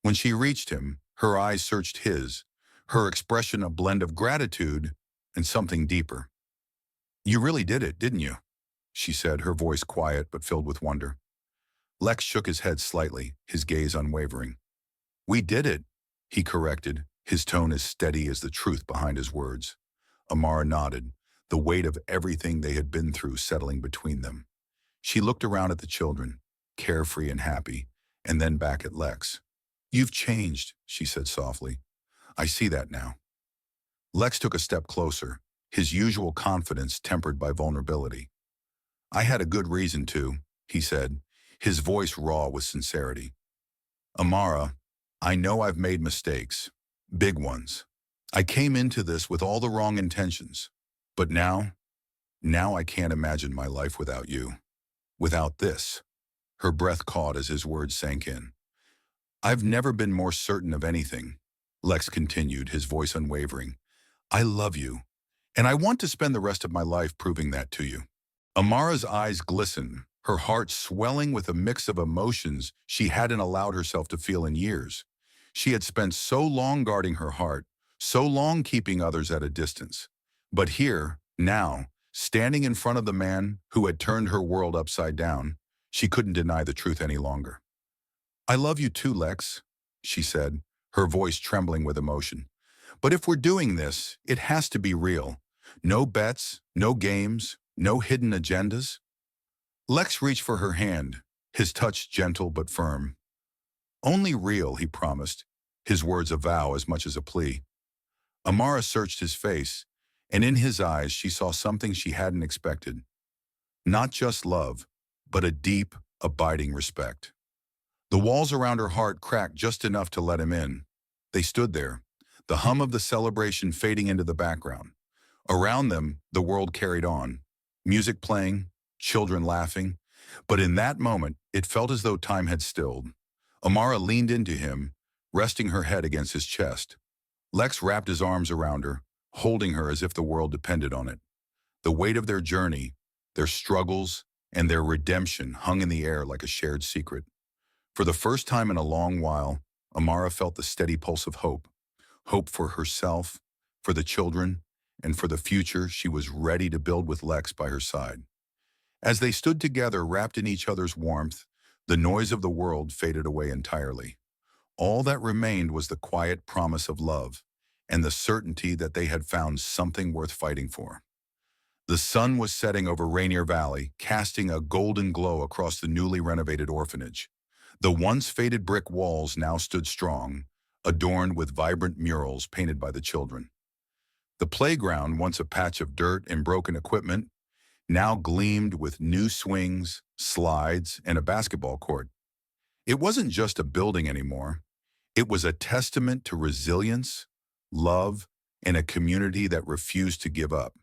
When she reached him, her eyes searched his, her expression a blend of gratitude and something deeper. You really did it, didn't you? She said, her voice quiet but filled with wonder. Lex shook his head slightly, his gaze unwavering. We did it, he corrected, his tone as steady as the truth behind his words. Amara nodded, the weight of everything they had been through settling between them. She looked around at the children, carefree and happy, and then back at Lex. You've changed, she said softly. I see that now. Lex took a step closer, his usual confidence tempered by vulnerability. I had a good reason to, he said, his voice raw with sincerity. Amara, I know I've made mistakes, big ones. I came into this with all the wrong intentions. But now I can't imagine my life without you. Without this. Her breath caught as his words sank in. I've never been more certain of anything, Lex continued, his voice unwavering. I love you, and I want to spend the rest of my life proving that to you. Amara's eyes glistened, her heart swelling with a mix of emotions she hadn't allowed herself to feel in years. She had spent so long guarding her heart, so long keeping others at a distance. But here, now, Standing in front of the man who had turned her world upside down, she couldn't deny the truth any longer. "I love you too, Lex," she said, her voice trembling with emotion. "But if we're doing this, it has to be real. No bets, no games, no hidden agendas." Lex reached for her hand, his touch gentle but firm. "Only real," he promised, his words a vow as much as a plea. Amara searched his face, and in his eyes she saw something she hadn't expected. Not just love, but a deep, abiding respect. The walls around her heart cracked just enough to let him in. They stood there, the hum of the celebration fading into the background. Around them, the world carried on, music playing, children laughing. But in that moment, it felt as though time had stilled. Amara leaned into him, resting her head against his chest. Lex wrapped his arms around her, holding her as if the world depended on it. The weight of their journey, their struggles, and their redemption hung in the air like a shared secret. For the first time in a long while, Amara felt the steady pulse of hope. Hope for herself, for the children, and for the future she was ready to build with Lex by her side. As they stood together, wrapped in each other's warmth, the noise of the world faded away entirely. All that remained was the quiet promise of love and the certainty that they had found something worth fighting for. The sun was setting over Rainier Valley, casting a golden glow across the newly renovated orphanage. The once faded brick walls now stood strong, adorned with vibrant murals painted by the children. The playground, once a patch of dirt and broken equipment, now gleamed with new swings, slides, and a basketball court. It wasn't just a building anymore. It was a testament to resilience, love, and a community that refused to give up.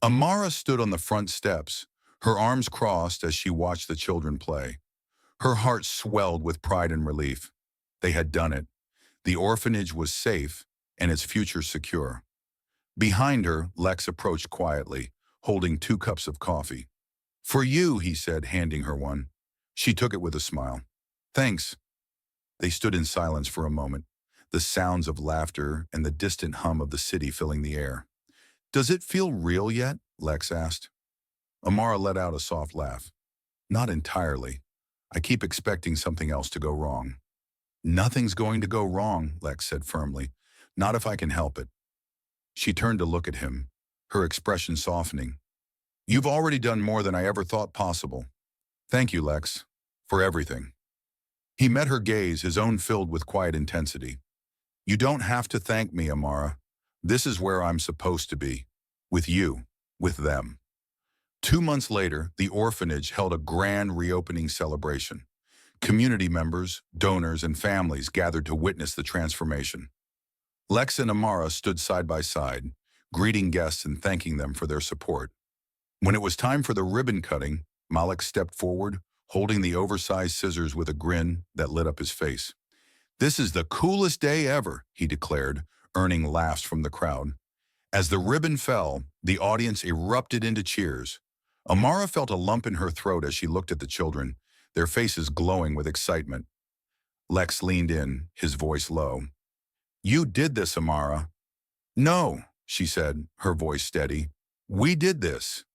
Amara stood on the front steps, her arms crossed as she watched the children play. Her heart swelled with pride and relief. They had done it. The orphanage was safe, and its future secure. Behind her, Lex approached quietly, holding 2 cups of coffee. "For you," he said, handing her one. She took it with a smile. "Thanks." They stood in silence for a moment, the sounds of laughter and the distant hum of the city filling the air. "Does it feel real yet?" Lex asked. Amara let out a soft laugh. "Not entirely. I keep expecting something else to go wrong." "Nothing's going to go wrong," Lex said firmly. "Not if I can help it." She turned to look at him, her expression softening. "You've already done more than I ever thought possible. Thank you, Lex, for everything." He met her gaze, his own filled with quiet intensity. "You don't have to thank me, Amara. This is where I'm supposed to be. With you, with them." 2 months later, the orphanage held a grand reopening celebration. Community members, donors, and families gathered to witness the transformation. Lex and Amara stood side by side, greeting guests and thanking them for their support. When it was time for the ribbon cutting, Malik stepped forward, holding the oversized scissors with a grin that lit up his face. "This is the coolest day ever," he declared, earning laughs from the crowd. As the ribbon fell, the audience erupted into cheers. Amara felt a lump in her throat as she looked at the children, their faces glowing with excitement. Lex leaned in, his voice low. "You did this, Amara." "No," she said, her voice steady. "We did this."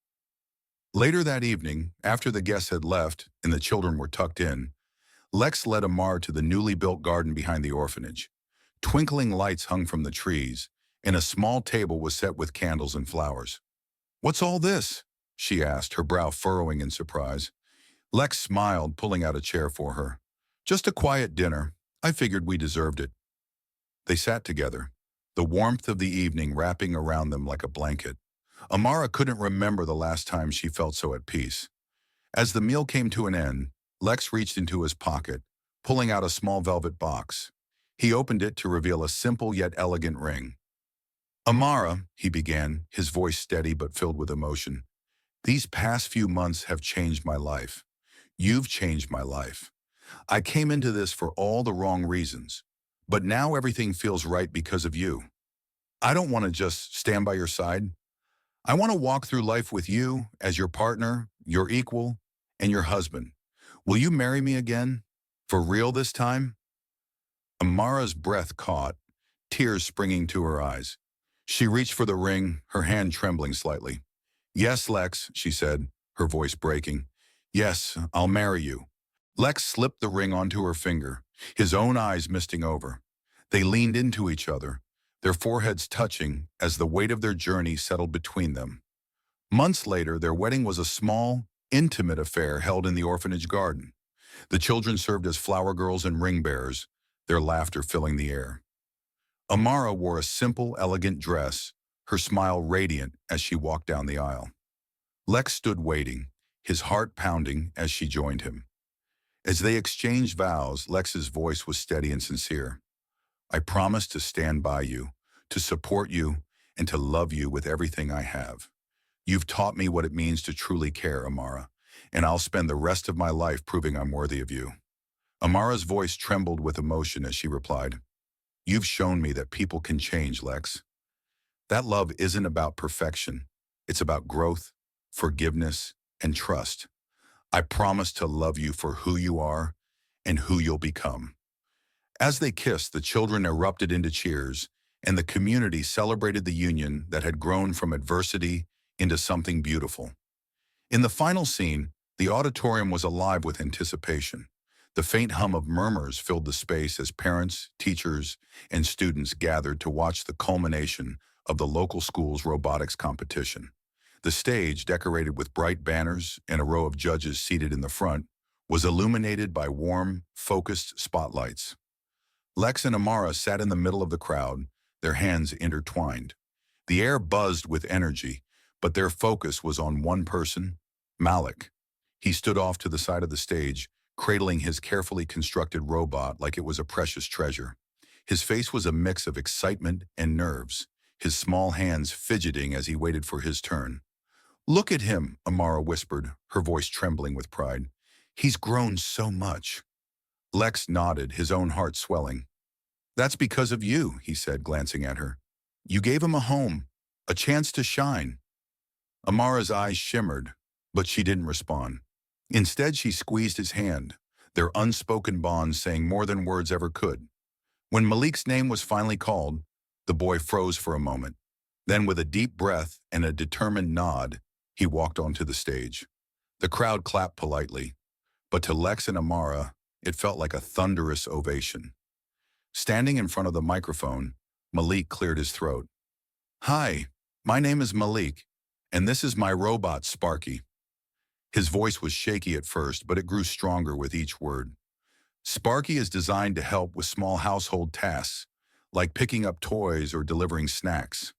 Later that evening, after the guests had left and the children were tucked in, Lex led Amara to the newly built garden behind the orphanage. Twinkling lights hung from the trees, and a small table was set with candles and flowers. "What's all this?" she asked, her brow furrowing in surprise. Lex smiled, pulling out a chair for her. "Just a quiet dinner. I figured we deserved it." They sat together, the warmth of the evening wrapping around them like a blanket. Amara couldn't remember the last time she felt so at peace. As the meal came to an end, Lex reached into his pocket, pulling out a small velvet box. He opened it to reveal a simple yet elegant ring. "Amara," he began, his voice steady but filled with emotion, "these past few months have changed my life. You've changed my life. I came into this for all the wrong reasons, but now everything feels right because of you. I don't want to just stand by your side. I want to walk through life with you as your partner, your equal, and your husband. Will you marry me again? For real this time?" Amara's breath caught, tears springing to her eyes. She reached for the ring, her hand trembling slightly. Yes, Lex, she said, her voice breaking. Yes, I'll marry you. Lex slipped the ring onto her finger, his own eyes misting over. They leaned into each other, their foreheads touching as the weight of their journey settled between them. Months later, their wedding was a small, intimate affair held in the orphanage garden. The children served as flower girls and ring bearers, their laughter filling the air. Amara wore a simple, elegant dress, her smile radiant as she walked down the aisle. Lex stood waiting, his heart pounding as she joined him. As they exchanged vows, Lex's voice was steady and sincere. I promise to stand by you, to support you, and to love you with everything I have. You've taught me what it means to truly care, Amara, and I'll spend the rest of my life proving I'm worthy of you. Amara's voice trembled with emotion as she replied, You've shown me that people can change, Lex. That love isn't about perfection. It's about growth, forgiveness, and trust. I promise to love you for who you are and who you'll become. As they kissed, the children erupted into cheers, and the community celebrated the union that had grown from adversity into something beautiful. In the final scene, the auditorium was alive with anticipation. The faint hum of murmurs filled the space as parents, teachers, and students gathered to watch the culmination of the local school's robotics competition. The stage, decorated with bright banners and a row of judges seated in the front, was illuminated by warm, focused spotlights. Lex and Amara sat in the middle of the crowd, their hands intertwined. The air buzzed with energy, but their focus was on one person, Malik. He stood off to the side of the stage, cradling his carefully constructed robot like it was a precious treasure. His face was a mix of excitement and nerves, his small hands fidgeting as he waited for his turn. Look at him, Amara whispered, her voice trembling with pride. He's grown so much. Lex nodded, his own heart swelling. That's because of you, he said, glancing at her. You gave him a home, a chance to shine. Amara's eyes shimmered, but she didn't respond. Instead, she squeezed his hand, their unspoken bond saying more than words ever could. When Malik's name was finally called, the boy froze for a moment. Then, with a deep breath and a determined nod, he walked onto the stage. The crowd clapped politely, but to Lex and Amara, it felt like a thunderous ovation. Standing in front of the microphone, Malik cleared his throat. Hi, my name is Malik, and this is my robot, Sparky. His voice was shaky at first, but it grew stronger with each word. Sparky is designed to help with small household tasks, like picking up toys or delivering snacks.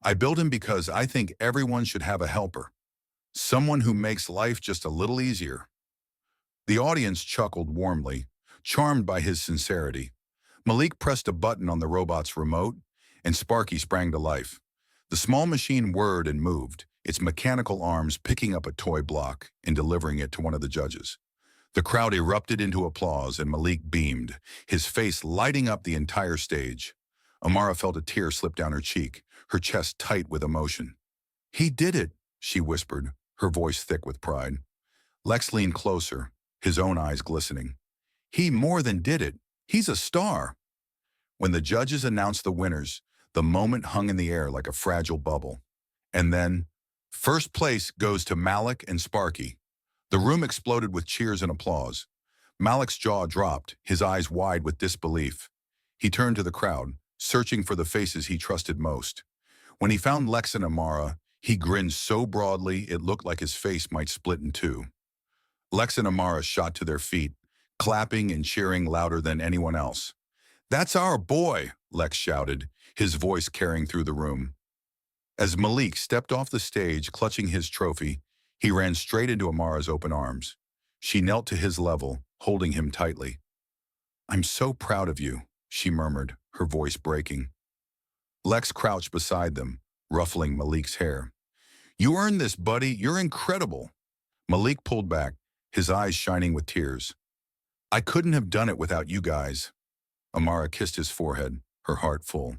I built him because I think everyone should have a helper, someone who makes life just a little easier. The audience chuckled warmly, charmed by his sincerity. Malik pressed a button on the robot's remote, and Sparky sprang to life. The small machine whirred and moved, its mechanical arms picking up a toy block and delivering it to one of the judges. The crowd erupted into applause, and Malik beamed, his face lighting up the entire stage. Amara felt a tear slip down her cheek, her chest tight with emotion. He did it, she whispered, her voice thick with pride. Lex leaned closer, his own eyes glistening. He more than did it. He's a star. When the judges announced the winners, the moment hung in the air like a fragile bubble. And then, first place goes to Malik and Sparky. The room exploded with cheers and applause. Malik's jaw dropped, his eyes wide with disbelief. He turned to the crowd, searching for the faces he trusted most. When he found Lex and Amara, he grinned so broadly it looked like his face might split in two. Lex and Amara shot to their feet, clapping and cheering louder than anyone else. That's our boy, Lex shouted, his voice carrying through the room. As Malik stepped off the stage, clutching his trophy, he ran straight into Amara's open arms. She knelt to his level, holding him tightly. I'm so proud of you, she murmured, her voice breaking. Lex crouched beside them, ruffling Malik's hair. You earned this, buddy. You're incredible. Malik pulled back, his eyes shining with tears. I couldn't have done it without you guys. Amara kissed his forehead, her heart full.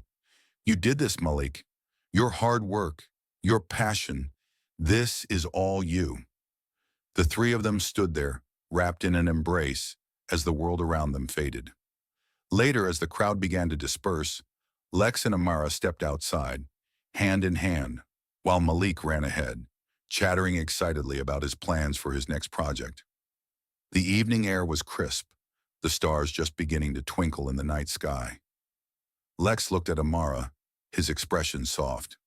You did this, Malik. Your hard work, your passion, this is all you. The three of them stood there, wrapped in an embrace, as the world around them faded. Later, as the crowd began to disperse, Lex and Amara stepped outside, hand in hand, while Malik ran ahead, chattering excitedly about his plans for his next project. The evening air was crisp, the stars just beginning to twinkle in the night sky. Lex looked at Amara, his expression soft.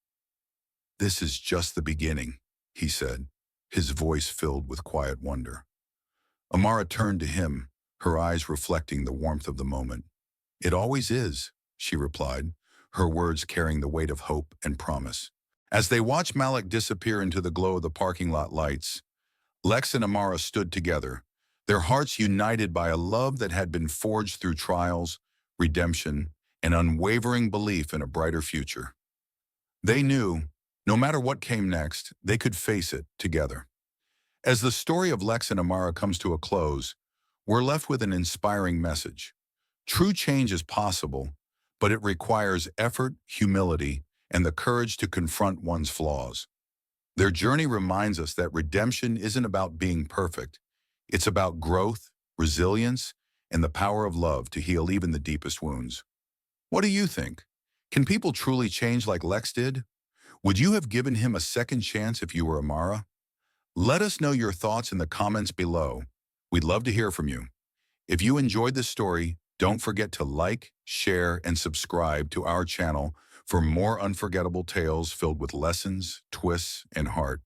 "This is just the beginning," he said, his voice filled with quiet wonder. Amara turned to him, her eyes reflecting the warmth of the moment. "It always is," she replied, her words carrying the weight of hope and promise. As they watched Malik disappear into the glow of the parking lot lights, Lex and Amara stood together, their hearts united by a love that had been forged through trials, redemption, and unwavering belief in a brighter future. They knew, no matter what came next, they could face it together. As the story of Lex and Amara comes to a close, we're left with an inspiring message. True change is possible, but it requires effort, humility, and the courage to confront one's flaws. Their journey reminds us that redemption isn't about being perfect. It's about growth, resilience, and the power of love to heal even the deepest wounds. What do you think? Can people truly change like Lex did? Would you have given him a second chance if you were Amara? Let us know your thoughts in the comments below. We'd love to hear from you. If you enjoyed this story, don't forget to like, share, and subscribe to our channel for more unforgettable tales filled with lessons, twists, and heart.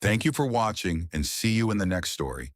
Thank you for watching, and see you in the next story.